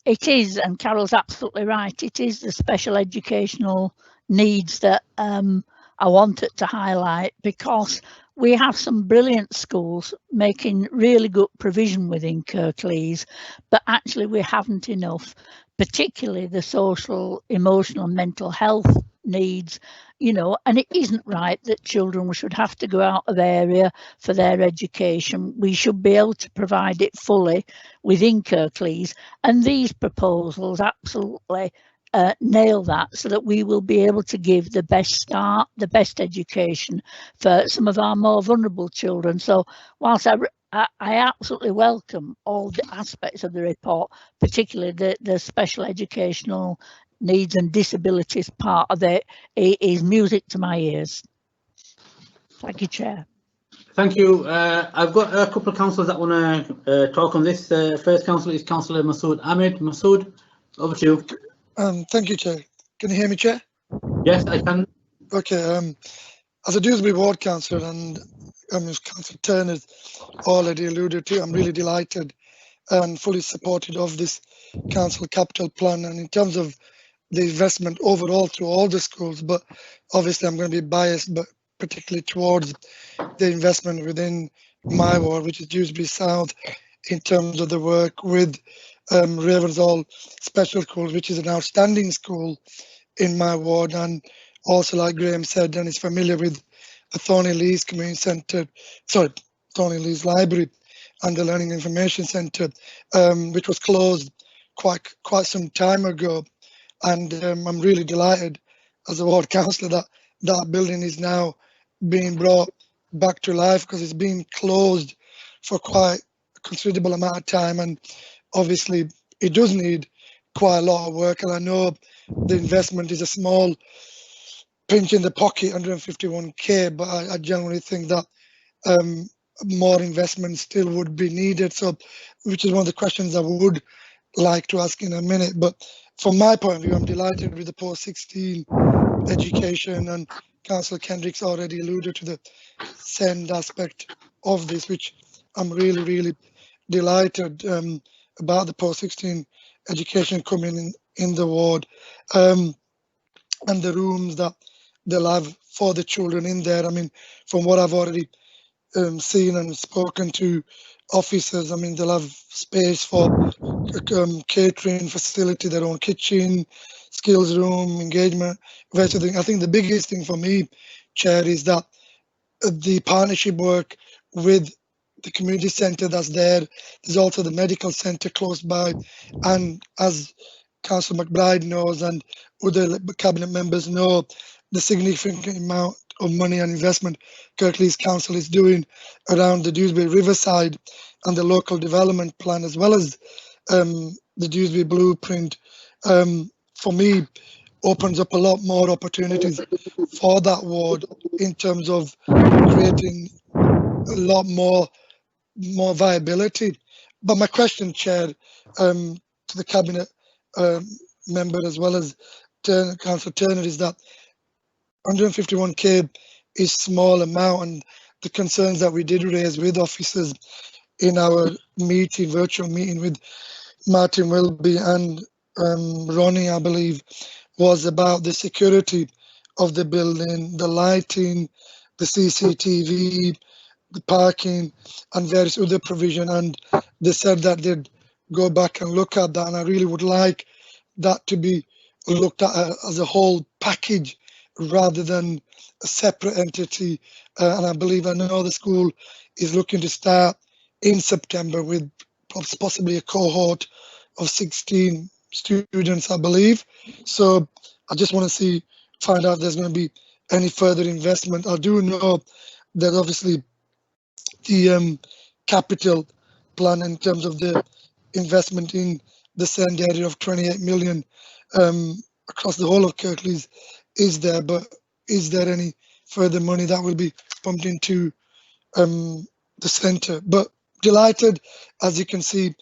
It is, and Carol's absolutely right, it is the special educational needs that I wanted to highlight, because we have some brilliant schools making really good provision within Kirklees, but actually we haven't enough, particularly the social, emotional and mental health needs, you know, and it isn't right that children should have to go out of area for their education. We should be able to provide it fully within Kirklees, and these proposals absolutely nail that, so that we will be able to give the best start, the best education for some of our more vulnerable children. So whilst I absolutely welcome all the aspects of the report, particularly the special educational needs and disabilities part of it, is music to my ears. Thank you, Chair. Thank you. I've got a couple of councillors that want to talk on this. First councillor is Councillor Masood Ahmed. Masood, over to you. Thank you, Chair. Can you hear me, Chair? Yes, I can. Okay. As a Dewsbury Ward councillor, and as Councillor Turner's already alluded to, I'm really delighted and fully supported of this council capital plan, and in terms of the investment overall through all the schools, but obviously I'm going to be biased, but particularly towards the investment within my ward, which is Dewsbury South, in terms of the work with Ravensall Special School, which is an outstanding school in my ward, and also, like Graham said, and is familiar with the Thorny Lees Community Centre, Thorny Lees Library and the Learning Information Centre, which was closed quite some time ago. And I'm really delighted as a ward councillor that building is now being brought back to life, because it's been closed for quite a considerable amount of time, and obviously it does need quite a lot of work. And I know the investment is a small pinch in the pocket, 151k, but I genuinely think that more investment still would be needed. So, which is one of the questions I would like to ask in a minute. But from my point of view, I'm delighted with the post-16 education, and Councillor Kendrick's already alluded to the SEND aspect of this, which I'm really delighted about the post-16 education coming in the ward, and the rooms that they'll have for the children in there. I mean, from what I've already seen and spoken to officers, I mean, they'll have space for catering facility, their own kitchen, skills room, engagement, everything. I think the biggest thing for me, Chair, is that the partnership work with the community centre that's there. There's also the medical centre close by, and as Councillor McBride knows and other cabinet members know, the significant amount of money and investment Kirklees Council is doing around the Dewsbury Riverside and the local development plan, as well as the Dewsbury blueprint, for me, opens up a lot more opportunities for that ward in terms of creating a lot more viability. But my question, Chair, to the Cabinet member as well as Councillor Turner, is that 151k is small amount, and the concerns that we did raise with officers in our virtual meeting with Martin Wilby and Ronnie, I believe, was about the security of the building, the lighting, the CCTV, the parking, and various other provision. And they said that they'd go back and look at that, and I really would like that to be looked at as a whole package rather than a separate entity. And I know the school is looking to start in September with possibly a cohort of 16 students, I believe. So I just want to find out if there's going to be any further investment. I do know that obviously the capital plan in terms of the investment in the sand area of 28 million across the whole of Kirklees is there, but is there any further money that will be pumped into the centre? But delighted, as you can see,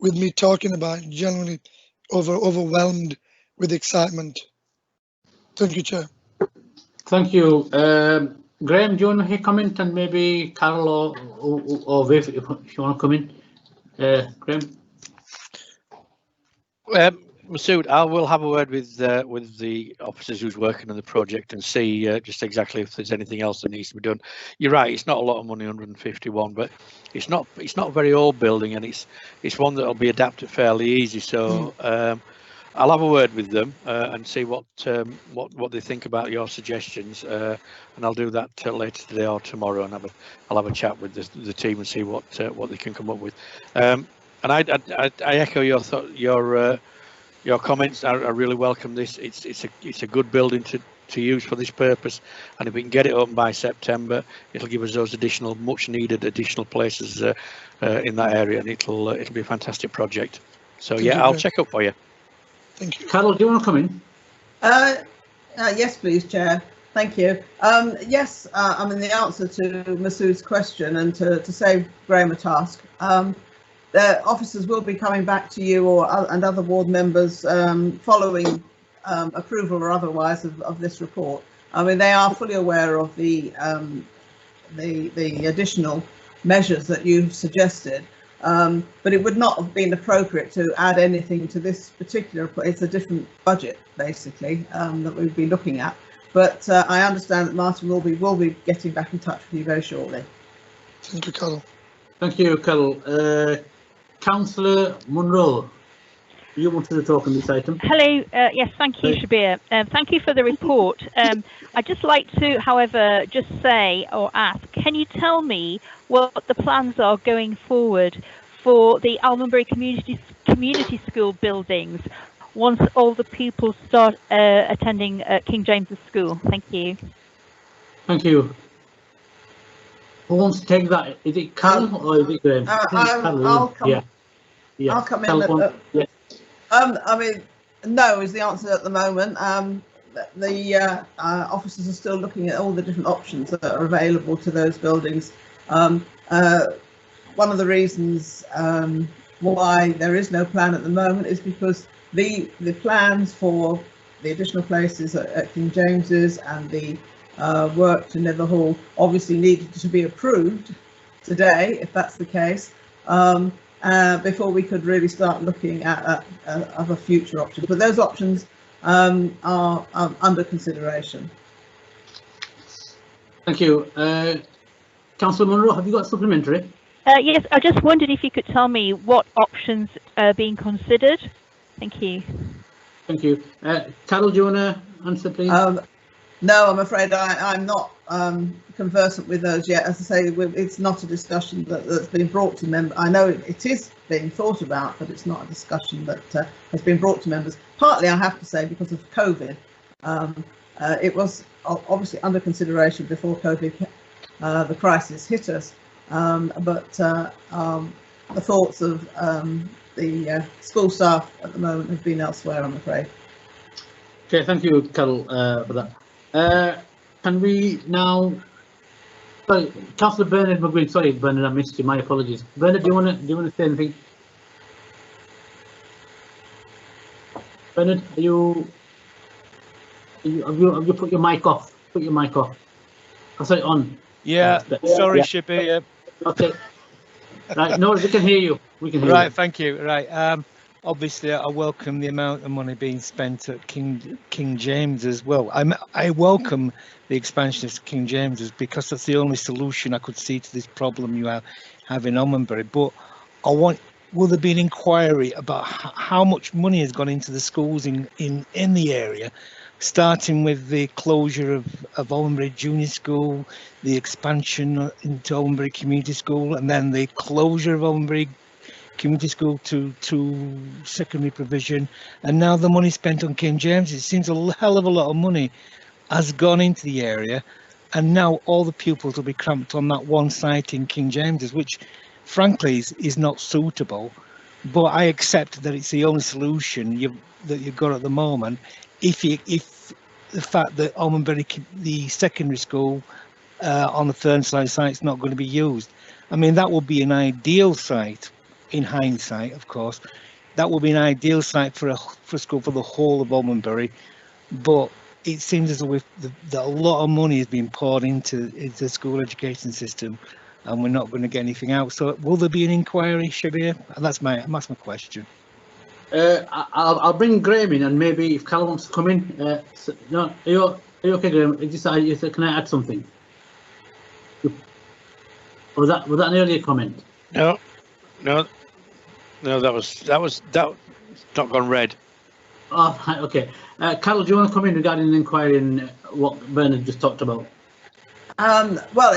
with me talking about it, genuinely overwhelmed with excitement. Thank you, Chair. Thank you. Graham, do you want to comment, and maybe Carol or Viv, if you want to come in? Graham? Masood, I will have a word with the officers who's working on the project and see just exactly if there's anything else that needs to be done. You're right, it's not a lot of money, 151, but it's not a very old building, and it's one that'll be adapted fairly easy. So I'll have a word with them and see what they think about your suggestions, and I'll do that later today or tomorrow, and I'll have a chat with the team and see what they can come up with. And I echo your comments. I really welcome this. It's a good building to use for this purpose, and if we can get it open by September, it'll give us those much needed additional places in that area, and it'll be a fantastic project. So yeah, I'll check up for you. Thank you. Carol, do you want to come in? Yes, please, Chair. Thank you. Yes, I mean, the answer to Masood's question, and to save Graham a task, the officers will be coming back to you and other ward members following approval or otherwise of this report. I mean, they are fully aware of the additional measures that you've suggested, but it would not have been appropriate to add anything to this particular. It's a different budget, basically, that we'd be looking at. But I understand that Martin will be getting back in touch with you very shortly. Thank you, Carol. Thank you, Carol. Councillor Munro, you wanted to talk on this item. Hello. Yes, thank you, Shabir. Thank you for the report. I'd just like to, however, just say or ask, can you tell me what the plans are going forward for the Almonbury Community School buildings once all the pupils start attending King James's School? Thank you. Thank you. Who wants to take that? Is it Carol or is it Graham? I'll come. Yeah. I'll come in. Yes. I mean, no is the answer at the moment. The officers are still looking at all the different options that are available to those buildings. One of the reasons why there is no plan at the moment is because the plans for the additional places at King James's and the work to Nether Hall obviously needed to be approved today, if that's the case, before we could really start looking at other future options. But those options are under consideration. Thank you. Councillor Munro, have you got supplementary? Yes, I just wondered if you could tell me what options are being considered. Thank you. Thank you. Carol, do you want to answer, please? No, I'm afraid I'm not conversant with those yet. As I say, it's not a discussion that's been brought to members. I know it is being thought about, but it's not a discussion that has been brought to members. Partly, I have to say, because of COVID. It was obviously under consideration before COVID, the crisis hit us. But the thoughts of the school staff at the moment have been elsewhere, I'm afraid. Okay, thank you, Carol, for that. Can we now? Sorry, Councillor Bernard McGuinn. Sorry, Bernard, I missed you. My apologies. Bernard, do you want to say anything? Bernard, have you put your mic off? Put your mic off. Oh, sorry, on. Yeah. Sorry, Shabir. Okay. Right. No, we can hear you. We can hear you. Right. Thank you. Right. Obviously, I welcome the amount of money being spent at King James as well. I welcome the expansion of King James's because that's the only solution I could see to this problem you have in Almonbury. But will there be an inquiry about how much money has gone into the schools in the area, starting with the closure of Almonbury Junior School, the expansion into Almonbury Community School, and then the closure of Almonbury Community School to secondary provision, and now the money spent on King James. It seems a hell of a lot of money has gone into the area, and now all the pupils will be cramped on that one site in King James's, which frankly is not suitable. But I accept that it's the only solution that you've got at the moment. If the fact that Almonbury, the secondary school on the Fernside site, is not going to be used, I mean, that would be an ideal site. In hindsight, of course, that would be an ideal site for a school for the whole of Almonbury, but it seems as though that a lot of money has been poured into the school education system, and we're not going to get anything out. So, will there be an inquiry, Shabir? That's my question. I'll bring Graham in, and maybe if Carol wants to come in. No, are you okay, Graham? Can I add something? Was that an earlier comment? No, that was not gone red. Oh, okay. Carol, do you want to come in regarding the inquiry and what Bernard just talked about? Well,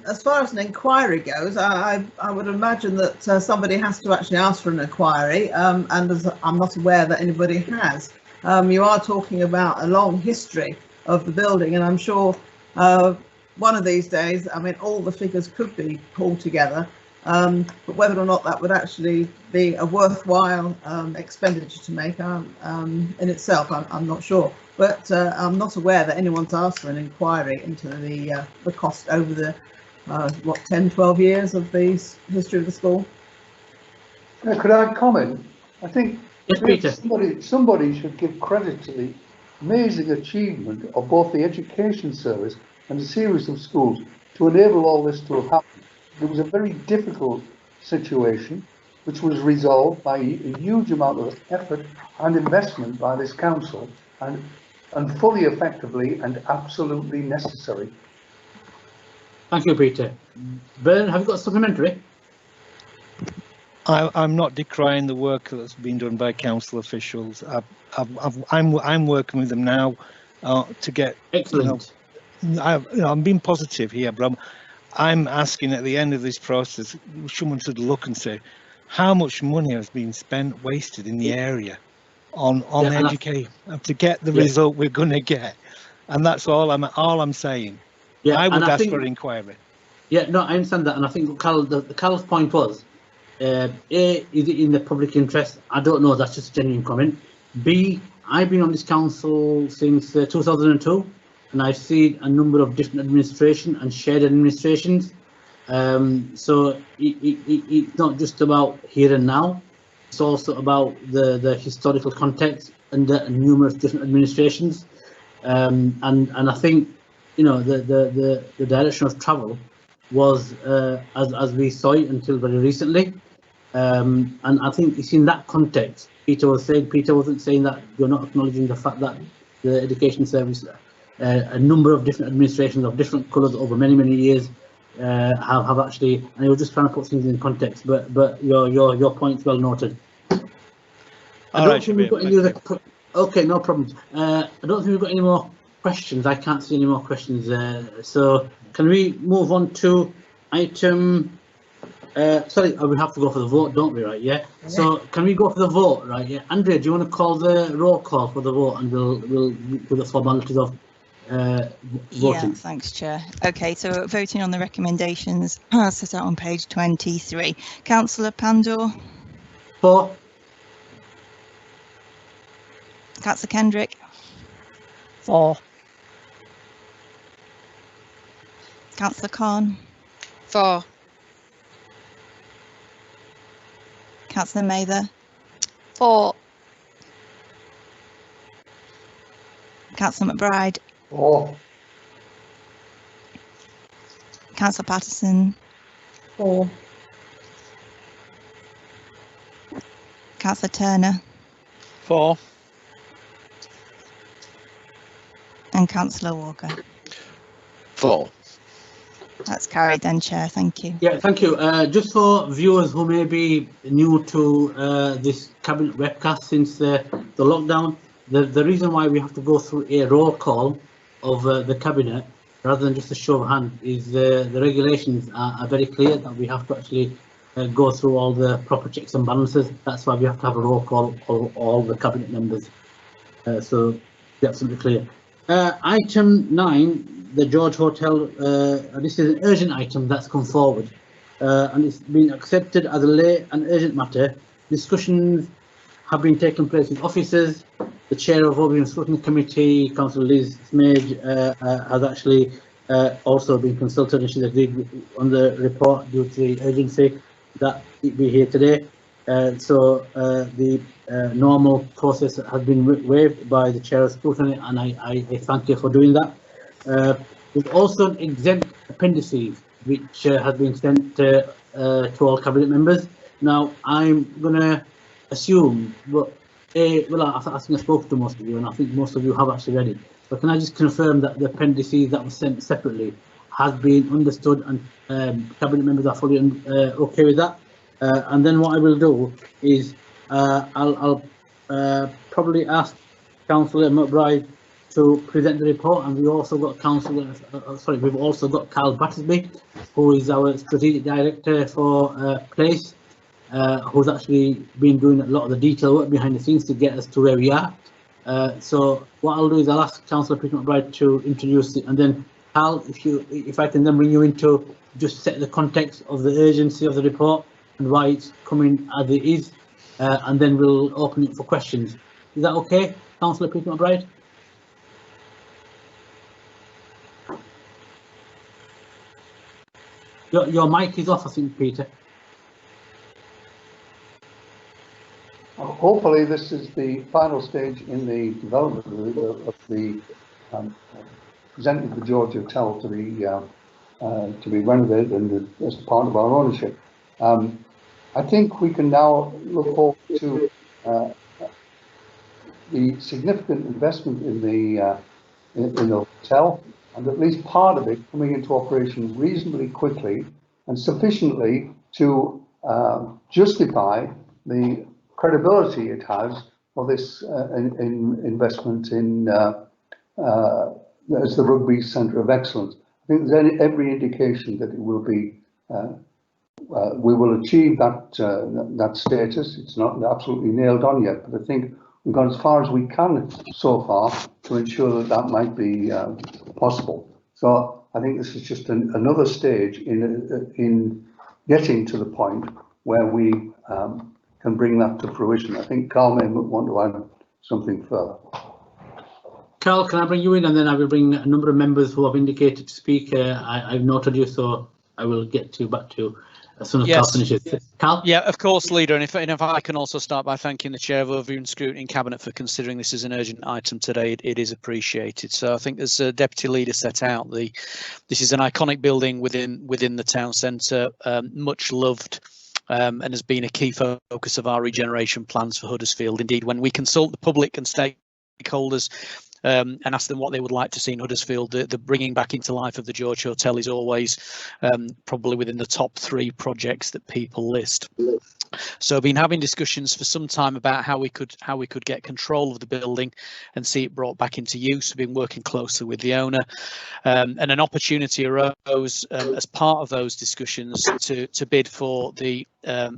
as far as an inquiry goes, I would imagine that somebody has to actually ask for an inquiry, and I'm not aware that anybody has. You are talking about a long history of the building, and I'm sure one of these days, I mean, all the figures could be pulled together, but whether or not that would actually be a worthwhile expenditure to make in itself, I'm not sure. But I'm not aware that anyone's asked for an inquiry into the cost over the 10, 12 years of the history of the school. Could I comment? I think yes, somebody should give credit to the amazing achievement of both the education service and a series of schools to enable all this to have happened. It was a very difficult situation which was resolved by a huge amount of effort and investment by this council, and fully effectively and absolutely necessary. Thank you, Peter. Bern, have you got a supplementary? I'm not decrying the work that's been done by council officials. I'm working with them now to get. Excellent. I'm being positive here, but I'm asking at the end of this process, someone should look and say, how much money has been spent, wasted in the area on education to get the result we're going to get, and that's all I'm saying. Yeah, I would ask for an inquiry. Yeah, no, I understand that, and I think Carol's point was, A, is it in the public interest? I don't know. That's just a genuine comment. B, I've been on this council since 2002. And I've seen a number of different administration and shared administrations. So it's not just about here and now. It's also about the historical context and the numerous different administrations. And I think, you know, the direction of travel was as we saw it until very recently. And I think it's in that context. Peter wasn't saying that you're not acknowledging the fact that the education service. A number of different administrations of different colours over many years have actually, and you're just trying to put things in context. But your point's well noted. Okay, no problems. I don't think we've got any more questions. I can't see any more questions. So can we move on to item? Sorry, we have to go for the vote, don't we? Right? Yeah. So can we go for the vote? Right? Yeah. Andrea, do you want to call the roll call for the vote, and we'll do the formalities of. Yeah, thanks, Chair. Okay, so voting on the recommendations set out on page 23. Councillor Pandor? For. Councillor Kendrick. 4. Councillor Khan. 4. Councillor Mather. 4. Councillor McBride. 4. Councillor Patterson. 4. Councillor Turner. 4. And Councillor Walker. 4. That's carried then, Chair. Thank you. Yeah, thank you. Just for viewers who may be new to this cabinet webcast since the lockdown, the reason why we have to go through a roll call of the cabinet rather than just a show of hand is the regulations are very clear that we have to actually go through all the proper checks and balances. That's why we have to have a roll call of all the cabinet members. So be absolutely clear. Item 9, the George Hotel. This is an urgent item that's come forward, and it's been accepted as a lay and urgent matter. Discussions have been taking place with officers. The chair of Rugby and Scrutiny Committee, Councillor Liz Smage, has actually also been consulted, and she's agreed on the report due to the urgency that it be here today. So the normal process has been waived by the chair of Scrutiny, and I thank you for doing that. There's also exempt appendices which has been sent to all cabinet members. Now I'm going to assume, but well, I think I spoke to most of you, and I think most of you have actually read it. But can I just confirm that the appendices that were sent separately has been understood, and cabinet members are fully okay with that? And then what I will do is I'll probably ask Councillor McBride to present the report, and we also got we've also got Carl Battersby, who is our strategic director for Place, who's actually been doing a lot of the detail work behind the scenes to get us to where we are. So what I'll do is I'll ask Councillor Peter McBride to introduce it, and then Carl, if I can then bring you into just set the context of the urgency of the report and why it's coming as it is, and then we'll open it for questions. Is that okay, Councillor Peter McBride? Your mic is off, I think, Peter. Hopefully this is the final stage in the development of the presenting the George Hotel to be renovated and as part of our ownership. I think we can now look forward to the significant investment in the hotel, and at least part of it coming into operation reasonably quickly and sufficiently to justify the credibility it has for this investment in as the Rugby Centre of Excellence. I think there's every indication that it will be. We will achieve that status. It's not absolutely nailed on yet, but I think we've gone as far as we can so far to ensure that might be possible. So I think this is just another stage in getting to the point where we can bring that to fruition. I think Carl may want to add something further. Carl, can I bring you in, and then I will bring a number of members who have indicated to speak. I've noted you, so I will get back to you as soon as Carl finishes. Yes. Carl? Yeah, of course, Leader. And if I can also start by thanking the Chair of Overview and Scrutiny Cabinet for considering this as an urgent item today. It is appreciated. So I think as Deputy Leader set out, this is an iconic building within the town centre, much loved. And has been a key focus of our regeneration plans for Huddersfield. Indeed, when we consult the public and stakeholders and ask them what they would like to see in Huddersfield, the bringing back into life of the George Hotel is always probably within the top 3 projects that people list. So I've been having discussions for some time about how we could get control of the building and see it brought back into use. We've been working closely with the owner, and an opportunity arose as part of those discussions to bid for the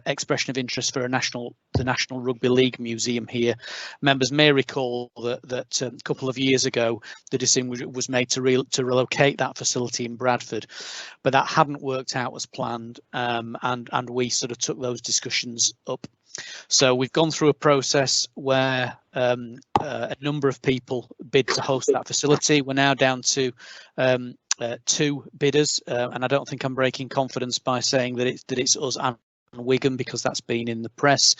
expression of interest for the National Rugby League Museum here. Members may recall that a couple of years ago the decision was made to relocate that facility in Bradford, but that hadn't worked out as planned, and we sort of took those discussions up So we've gone through a process where a number of people bid to host that facility. We're now down to 2 bidders, and I don't think I'm breaking confidence by saying that it's us and Wigan, because that's been in the press.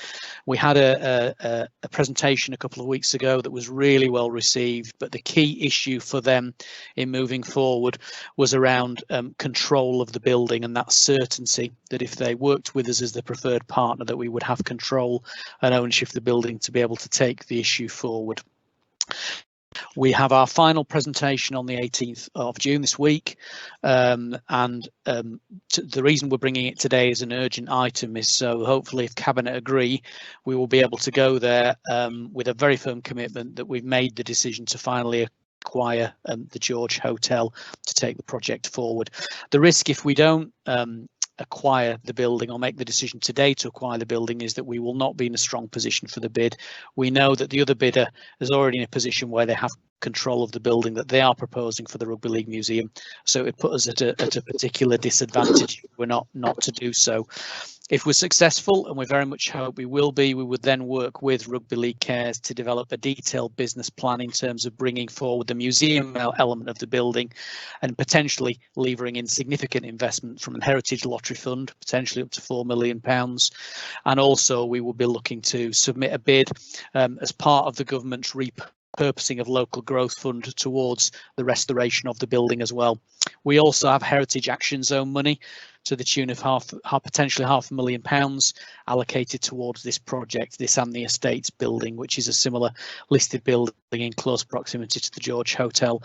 We had a presentation a couple of weeks ago that was really well received, but the key issue for them in moving forward was around control of the building, and that certainty that if they worked with us as the preferred partner, that we would have control and ownership of the building to be able to take the issue forward. We have our final presentation on the 18th of June this week, and the reason we're bringing it today as an urgent item is so hopefully, if Cabinet agree, we will be able to go there with a very firm commitment that we've made the decision to finally acquire the George Hotel to take the project forward. The risk if we don't acquire the building or make the decision today to acquire the building is that we will not be in a strong position for the bid. We know that the other bidder is already in a position where they have control of the building that they are proposing for the Rugby League Museum, so it would put us at a particular disadvantage if we're not to do so. If we're successful, and we very much hope we will be, we would then work with Rugby League Cares to develop a detailed business plan in terms of bringing forward the museum element of the building and potentially levering in significant investment from the Heritage Lottery Fund, potentially up to £4 million. And also we will be looking to submit a bid as part of the government's repurposing of local growth fund towards the restoration of the building as well. We also have Heritage Action Zone money to the tune of potentially £500,000 allocated towards this project, this and the Estates building, which is a similar listed building in close proximity to the George Hotel.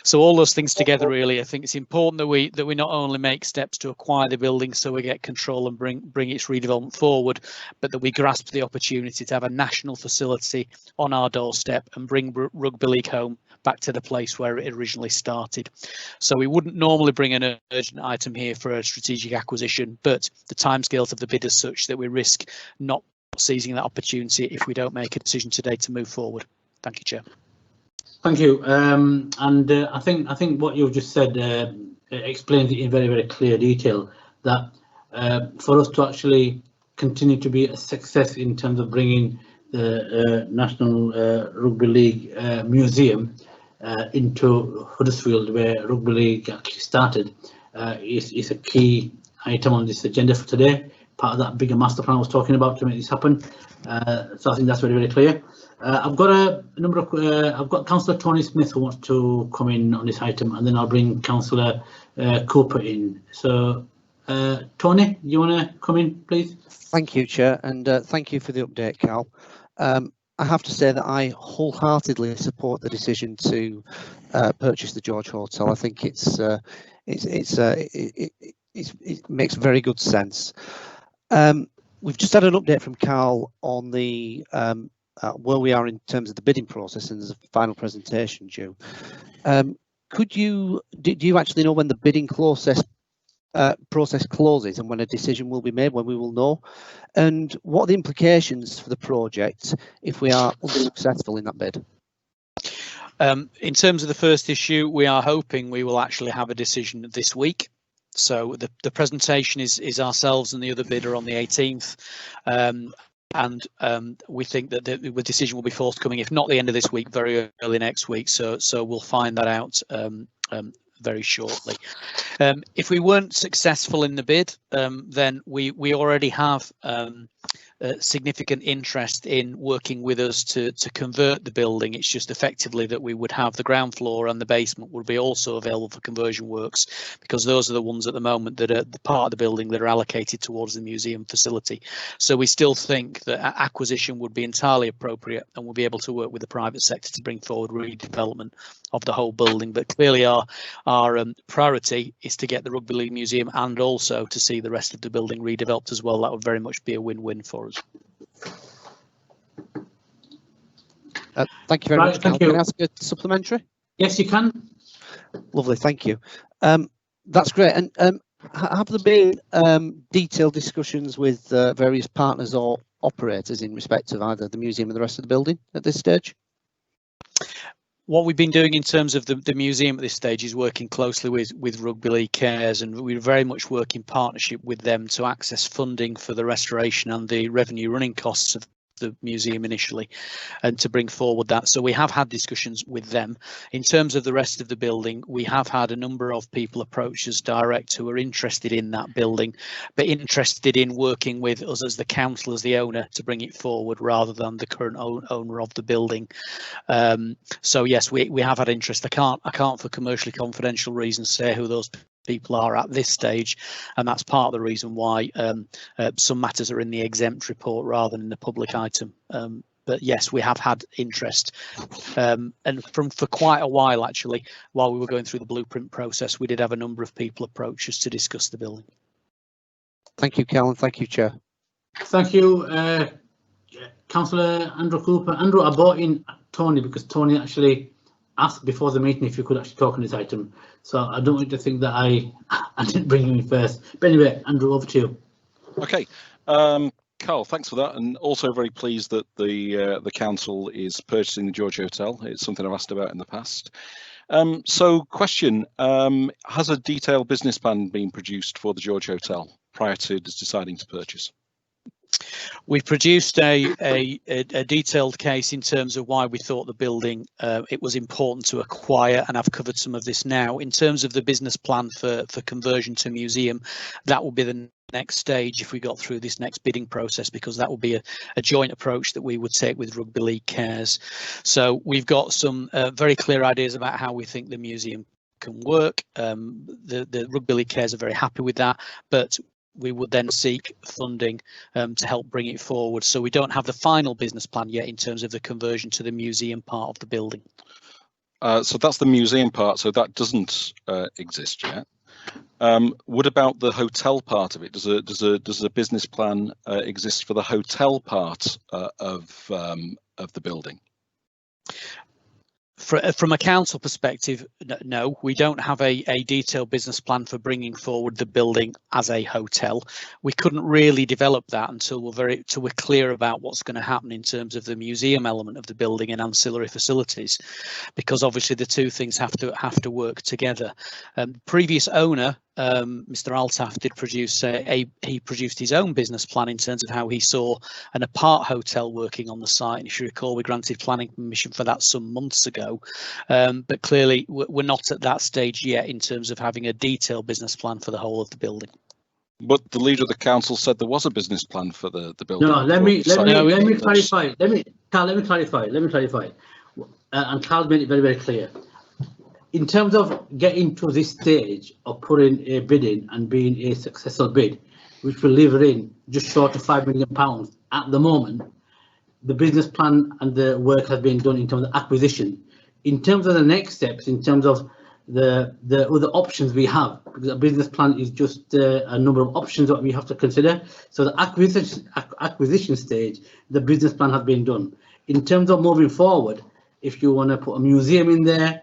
So all those things together, really, I think it's important that we not only make steps to acquire the building so we get control and bring its redevelopment forward, but that we grasp the opportunity to have a national facility on our doorstep and bring Rugby League home back to the place where it originally started. So we wouldn't normally bring an urgent item here for a strategic acquisition, but the timescales of the bid is such that we risk not seizing that opportunity if we don't make a decision today to move forward. Thank you, Chair. Thank you. I think what you've just said explains it in very, very clear detail that for us to actually continue to be a success in terms of bringing the National Rugby League Museum into Huddersfield, where Rugby League actually started, is a key item on this agenda for today, part of that bigger master plan I was talking about to make this happen. So I think that's very, very clear. I've got a number of, I've got Councillor Tony Smith who wants to come in on this item, and then I'll bring Councillor Cooper in. So Tony, you want to come in, please? Thank you, Chair, and thank you for the update, Cal. I have to say that I wholeheartedly support the decision to purchase the George Hotel. I think it makes very good sense. We've just had an update from Carl on the where we are in terms of the bidding process, and there's a final presentation due. Do you actually know when the bidding process closes and when a decision will be made, when we will know? And what are the implications for the project if we are unsuccessful in that bid? In terms of the first issue, we are hoping we will actually have a decision this week. So the presentation is ourselves and the other bidder on the 18th. And we think that the decision will be forthcoming, if not the end of this week, very early next week. So we'll find that out very shortly. If we weren't successful in the bid, then we already have significant interest in working with us to convert the building. It's just effectively that we would have the ground floor and the basement would be also available for conversion works, because those are the ones at the moment that are the part of the building that are allocated towards the museum facility. So we still think that acquisition would be entirely appropriate, and we'll be able to work with the private sector to bring forward redevelopment of the whole building. But clearly our priority is to get the Rugby League Museum and also to see the rest of the building redeveloped as well. That would very much be a win-win for us. Thank you very much. Thank you. Can I ask a supplementary? Yes, you can. Lovely, thank you. That's great. And have there been detailed discussions with various partners or operators in respect of either the museum or the rest of the building at this stage? What we've been doing in terms of the museum at this stage is working closely with Rugby League Cares, and we very much work in partnership with them to access funding for the restoration and the revenue running costs of the museum initially, and to bring forward that. So we have had discussions with them. In terms of the rest of the building, we have had a number of people approach us direct who are interested in that building, but interested in working with us as the council, as the owner, to bring it forward rather than the current owner of the building. So yes, we have had interest. I can't for commercially confidential reasons say who those people are at this stage, and that's part of the reason why some matters are in the exempt report rather than in the public item. But yes, we have had interest, and for quite a while actually. While we were going through the blueprint process, we did have a number of people approach us to discuss the building. Thank you, Cal, and thank you, Chair. Thank you, Councillor Andrew Cooper. Andrew, I brought in Tony because Tony actually asked before the meeting if you could actually talk on this item. So I don't want you to think that I didn't bring you in first. But anyway, Andrew, over to you. Okay, Carl, thanks for that, and also very pleased that the council is purchasing the George Hotel. It's something I've asked about in the past. So, question: has a detailed business plan been produced for the George Hotel prior to deciding to purchase? We've produced a detailed case in terms of why we thought the building it was important to acquire, and I've covered some of this now. In terms of the business plan for conversion to museum, that will be the next stage if we got through this next bidding process, because that will be a joint approach that we would take with Rugby League Cares. So we've got some very clear ideas about how we think the museum can work. The Rugby League Cares are very happy with that, but we would then seek funding to help bring it forward. So we don't have the final business plan yet in terms of the conversion to the museum part of the building. So that's the museum part, so that doesn't exist yet. What about the hotel part of it? Does a business plan exist for the hotel part of the building? From a council perspective, no, we don't have a detailed business plan for bringing forward the building as a hotel. We couldn't really develop that until we're clear about what's going to happen in terms of the museum element of the building and ancillary facilities, because obviously the two things have to work together. Previous owner, Mr. Altaf, did produce he produced his own business plan in terms of how he saw an apart hotel working on the site, and if you recall, we granted planning permission for that some months ago, but clearly we're not at that stage yet in terms of having a detailed business plan for the whole of the building. But the leader of the council said there was a business plan for the building. No, let me clarify. Let me clarify. And Carl made it very, very clear. In terms of getting to this stage of putting a bid in and being a successful bid, which will lever in just short of £5 million at the moment, the business plan and the work has been done in terms of acquisition. In terms of the next steps, in terms of the other options we have, because a business plan is just a number of options that we have to consider. So the acquisition stage, the business plan has been done. In terms of moving forward, if you want to put a museum in there,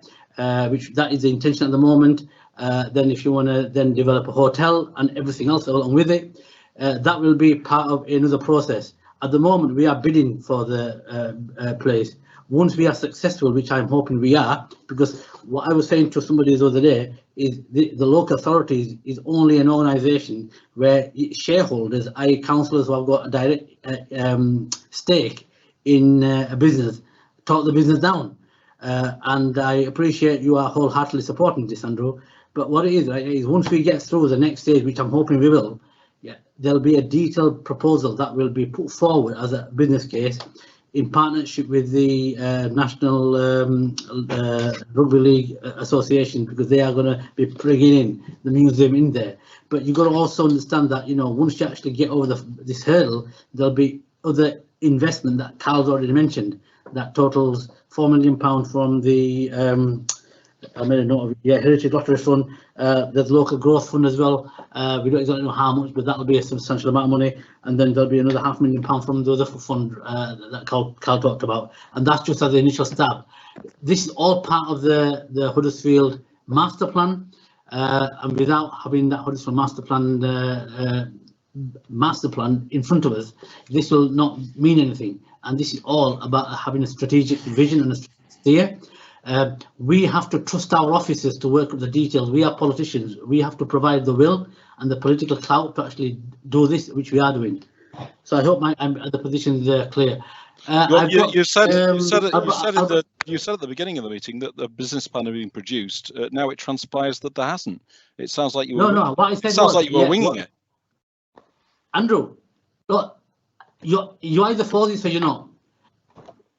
which that is the intention at the moment, then if you want to then develop a hotel and everything else along with it, that will be part of another process. At the moment, we are bidding for the place. Once we are successful, which I'm hoping we are, because what I was saying to somebody the other day is the local authorities is only an organisation where shareholders, i.e. councillors who have got a direct stake in a business, talk the business down. And I appreciate you are wholeheartedly supporting this, Andrew. But what it is, right, is once we get through the next stage, which I'm hoping we will, there'll be a detailed proposal that will be put forward as a business case in partnership with the National Rugby League Association, because they are going to be bringing in the museum in there. But you've got to also understand that, you know, once you actually get over this hurdle, there'll be other investment that Carl's already mentioned that totals £4 million from the I made a note of it, Heritage Lottery Fund. There's local growth fund as well. We don't exactly know how much, but that'll be a substantial amount of money. And then there'll be another £500,000 from the other fund that Carl talked about. And that's just as the initial step. This is all part of the Huddersfield master plan. And without having that Huddersfield master plan in front of us, this will not mean anything. And this is all about having a strategic vision and a steer. We have to trust our officers to work with the details. We are politicians. We have to provide the will and the political clout to actually do this, which we are doing. So I hope the position is clear. You said at the beginning of the meeting that the business plan had been produced. Now it transpires that there hasn't. It sounds like you were. No. What I said it sounds was, like you were winging it. Andrew, look, you're either for this or you're not.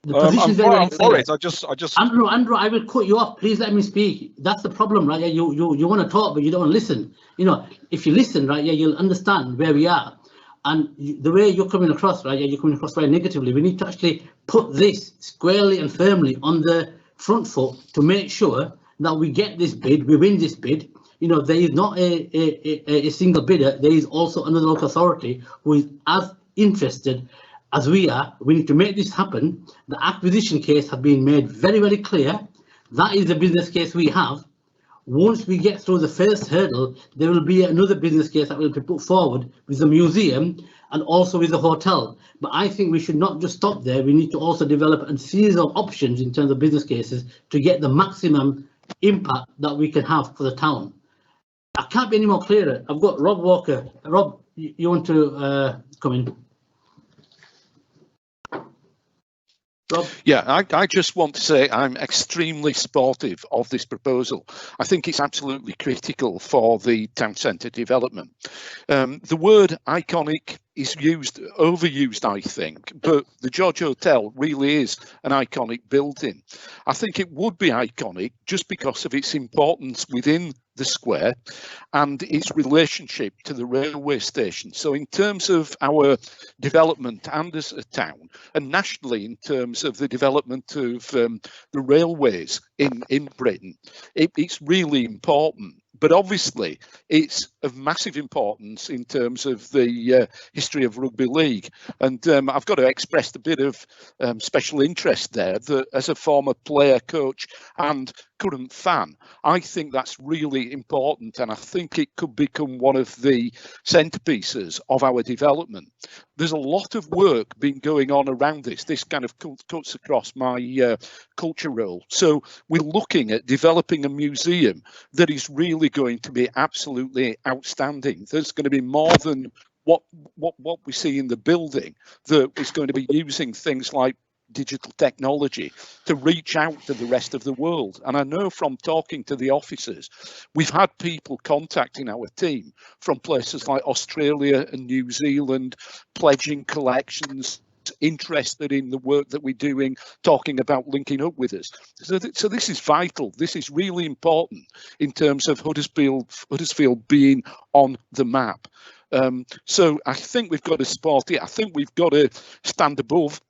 The position's I'm for it. I just. Andrew, I will cut you off. Please let me speak. That's the problem, right? Yeah, you want to talk, but you don't want to listen. You know, if you listen, right? Yeah, you'll understand where we are. And the way you're coming across, right? Yeah, you're coming across very negatively. We need to actually put this squarely and firmly on the front foot to make sure that we get this bid, we win this bid. You know, there is not a single bidder. There is also another local authority who is as interested as we are. We need to make this happen. The acquisition case has been made very, very clear. That is the business case we have. Once we get through the first hurdle, there will be another business case that will be put forward with the museum and also with the hotel. But I think we should not just stop there. We need to also develop a series of options in terms of business cases to get the maximum impact that we can have for the town. I can't be any more clearer. I've got Rob Walker. Rob, you want to come in? Rob? Yeah, I just want to say I'm extremely supportive of this proposal. I think it's absolutely critical for the town centre development. The word iconic is overused, I think, but the George Hotel really is an iconic building. I think it would be iconic just because of its importance within the square and its relationship to the railway station. So in terms of our development and as a town, and nationally in terms of the development of the railways in Britain, it's really important. But obviously, it's of massive importance in terms of the history of rugby league. And I've got to express a bit of special interest there that as a former player, coach and current fan, I think that's really important. And I think it could become one of the centerpieces of our development. There's a lot of work been going on around this. This kind of cuts across my culture role. So we're looking at developing a museum that is really going to be absolutely outstanding. There's going to be more than what we see in the building, that is going to be using things like digital technology to reach out to the rest of the world. And I know from talking to the officers, we've had people contacting our team from places like Australia and New Zealand, pledging collections, interested in the work that we're doing, talking about linking up with us. So this is vital. This is really important in terms of Huddersfield being on the map. So I think we've got to support it. I think we've got to stand above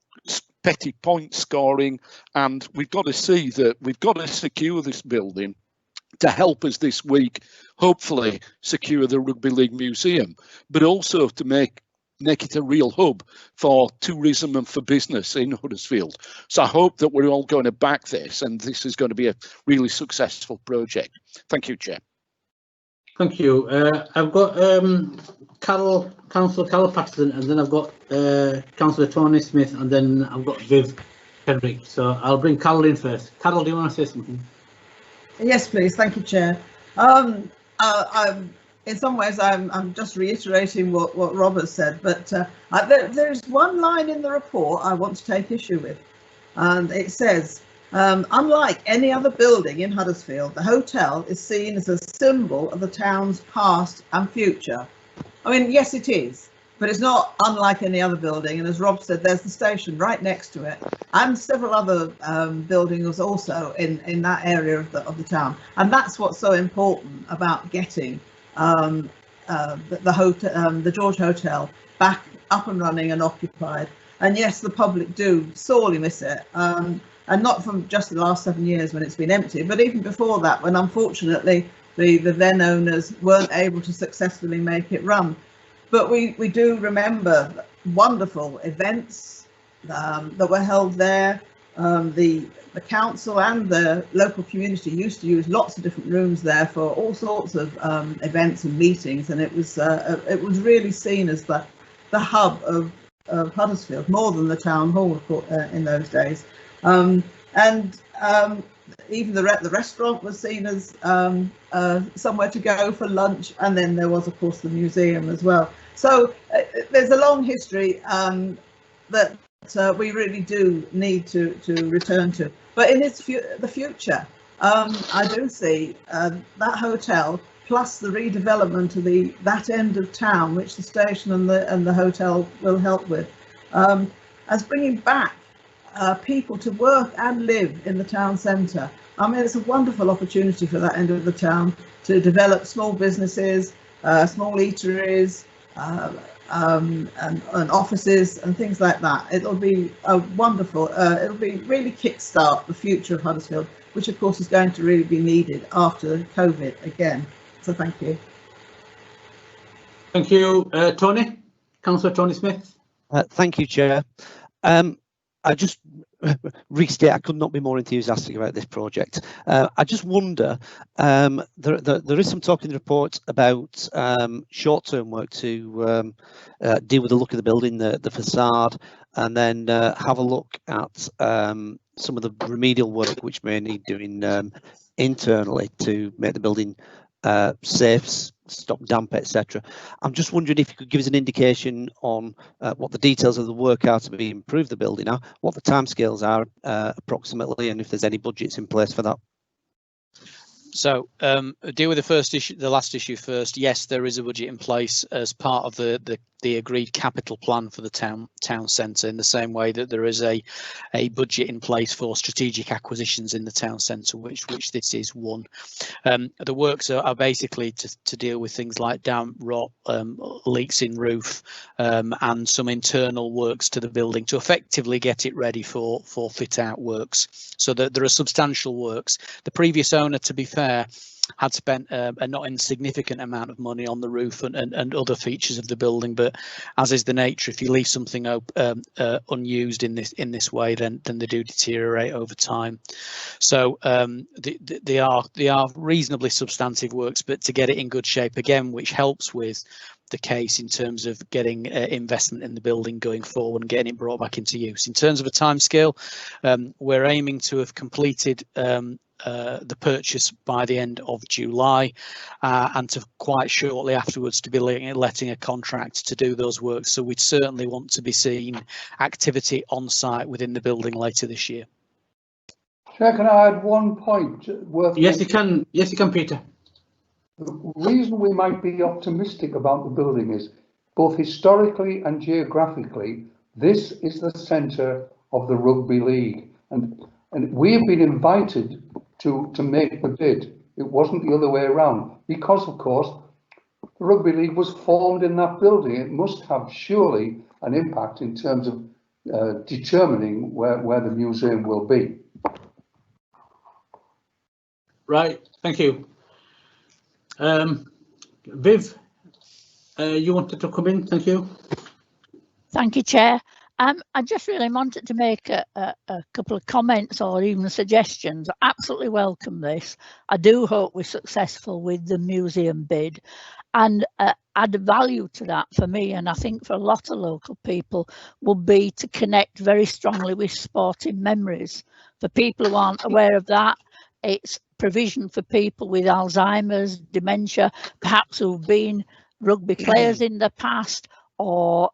petty point scoring, and we've got to see that we've got to secure this building to help us this week, hopefully secure the Rugby League Museum, but also to make it a real hub for tourism and for business in Huddersfield. So I hope that we're all going to back this, and this is going to be a really successful project. Thank you, Chair. Thank you. I've got Councillor Carol Patterson, and then I've got Councillor Tony Smith, and then I've got Viv Kendrick. So I'll bring Carol in first. Carol, do you want to say something? Yes, please. Thank you, Chair. In some ways, I'm just reiterating what Rob has said, but there's one line in the report I want to take issue with, and it says, unlike any other building in Huddersfield, the hotel is seen as a symbol of the town's past and future. I mean, yes, it is, but it's not unlike any other building. And as Rob said, there's the station right next to it, and several other buildings also in that area of the town. And that's what's so important about getting the George Hotel back up and running and occupied. And yes, the public do sorely miss it. And not from just the last 7 years when it's been empty, but even before that, when unfortunately the then owners weren't able to successfully make it run. But we do remember wonderful events that were held there. The council and the local community used to use lots of different rooms there for all sorts of events and meetings, and it was really seen as the hub of Huddersfield, more than the town hall in those days. even the restaurant was seen as somewhere to go for lunch, and then there was, of course, the museum as well. So there's a long history that we really do need to return to. But in the future, I do see that hotel plus the redevelopment of that end of town, which the station and the hotel will help with, as bringing back people to work and live in the town centre. I mean, it's a wonderful opportunity for that end of the town to develop small businesses, small eateries, and offices and things like that. It'll be a wonderful, it'll be really kickstart the future of Huddersfield, which of course is going to really be needed after COVID again. So thank you. Thank you, Tony. Councillor Tony Smith. Thank you, Chair. I just restate, I could not be more enthusiastic about this project. I just wonder, there is some talk in the report about short-term work to deal with the look of the building, the facade, and then have a look at some of the remedial work which may need doing internally to make the building safe, stop damp, etc. I'm just wondering if you could give us an indication on what the details of the work are to be improve the building now, what the timescales are approximately, and if there's any budgets in place for that. So deal with the last issue first. Yes, there is a budget in place as part of the agreed capital plan for the town centre, in the same way that there is a budget in place for strategic acquisitions in the town centre, which this is one. The works are basically to deal with things like damp, rot, leaks in roof, and some internal works to the building to effectively get it ready for fit out works. So that there are substantial works. The previous owner, to be fair, had spent a not insignificant amount of money on the roof and other features of the building, but as is the nature, if you leave something unused in this way, then they do deteriorate over time. So they are reasonably substantive works, but to get it in good shape again, which helps with the case in terms of getting investment in the building going forward and getting it brought back into use. In terms of a timescale, we're aiming to have completed the purchase by the end of July, and to quite shortly afterwards to be letting a contract to do those works. So we'd certainly want to be seeing activity on site within the building later this year. Chair, can I add one point worth? Yes, you can. Yes, you can, Peter. The reason we might be optimistic about the building is both historically and geographically, this is the centre of the Rugby League, and we have been invited to make the bid. It wasn't the other way around, because of course the Rugby League was formed in that building. It must have surely an impact in terms of determining where the museum will be. Right, thank you. Viv, you wanted to come in, thank you. Thank you, Chair. I just really wanted to make a couple of comments or even suggestions. I absolutely welcome this. I do hope we're successful with the museum bid, and add value to that for me, and I think for a lot of local people, would be to connect very strongly with sporting memories. For people who aren't aware of that, it's provision for people with Alzheimer's, dementia, perhaps who've been rugby players in the past, or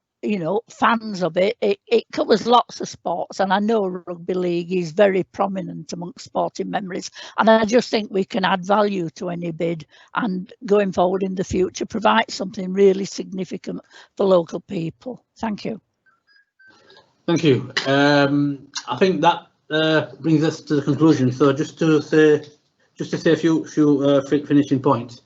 fans of it. It covers lots of sports, and I know Rugby League is very prominent amongst sporting memories, and I just think we can add value to any bid, and going forward in the future provide something really significant for local people. Thank you. Thank you. I think that brings us to the conclusion. So just to say a few finishing points.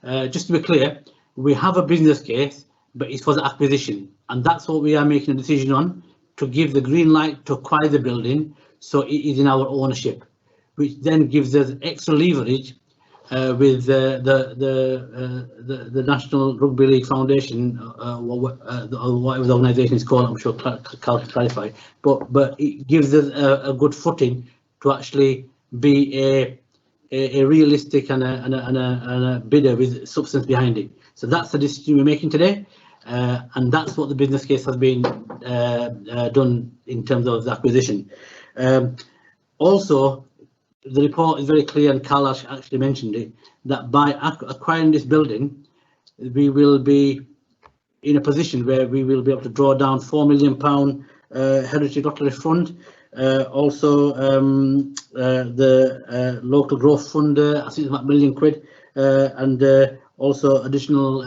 Just to be clear, we have a business case, but it's for the acquisition, and that's what we are making a decision on, to give the green light to acquire the building, so it is in our ownership, which then gives us extra leverage with the National Rugby League Foundation, or whatever the organisation is called. I'm sure Carl can clarify, but it gives us a good footing to actually be a realistic and a bidder with substance behind it. So that's the decision we're making today. And that's what the business case has been done in terms of the acquisition. Also, the report is very clear, and Carl actually mentioned it, that by acquiring this building, we will be in a position where we will be able to draw down £4 million Heritage Lottery Fund. Also, the local growth fund, I think it's about £1 million, and also additional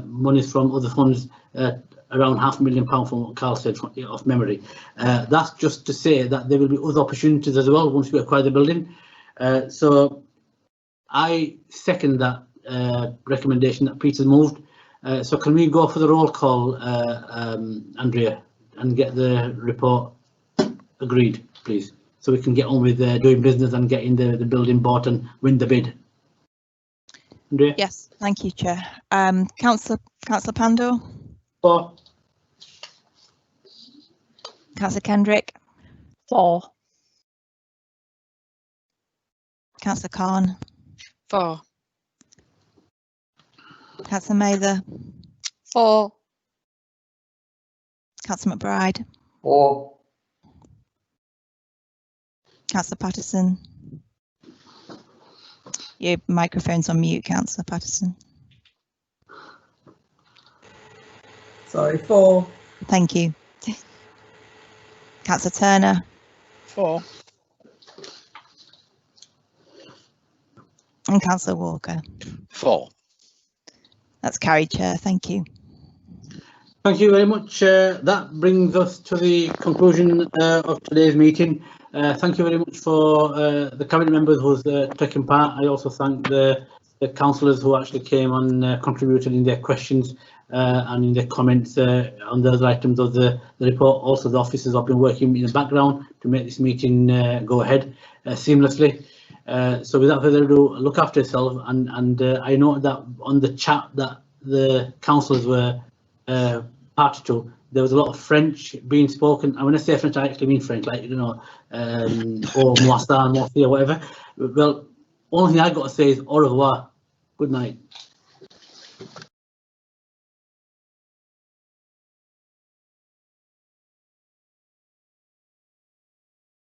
monies from other funds, around £500,000 from what Carl said off memory. That's just to say that there will be other opportunities as well once we acquire the building. So I second that recommendation that Peter's moved. So can we go for the roll call, Andrea, and get the report agreed, please, so we can get on with doing business and getting the building bought and win the bid. Andrea? Yes, thank you, Chair. Councillor Pandor? For. Councillor Kendrick? For. Councillor Khan? For. Councillor Mather? For. Councillor McBride? For. Councillor Patterson? Your microphone's on mute, Councillor Patterson. Sorry, for. Thank you. Councillor Turner? For. And Councillor Walker? For. That's carried, Chair. Thank you. Thank you very much. That brings us to the conclusion of today's meeting. Thank you very much for the cabinet members who's taken part. I also thank the councillors who actually came and contributed in their questions and in their comments on the other items of the report. Also, the officers have been working in the background to make this meeting go ahead seamlessly. So without further ado, look after yourself. And I know that on the chat that the councillors were party to, there was a lot of French being spoken. And when I say French, I actually mean French, like, you know, or Moissan, or whatever. Well, only thing I got to say is au revoir. Good night.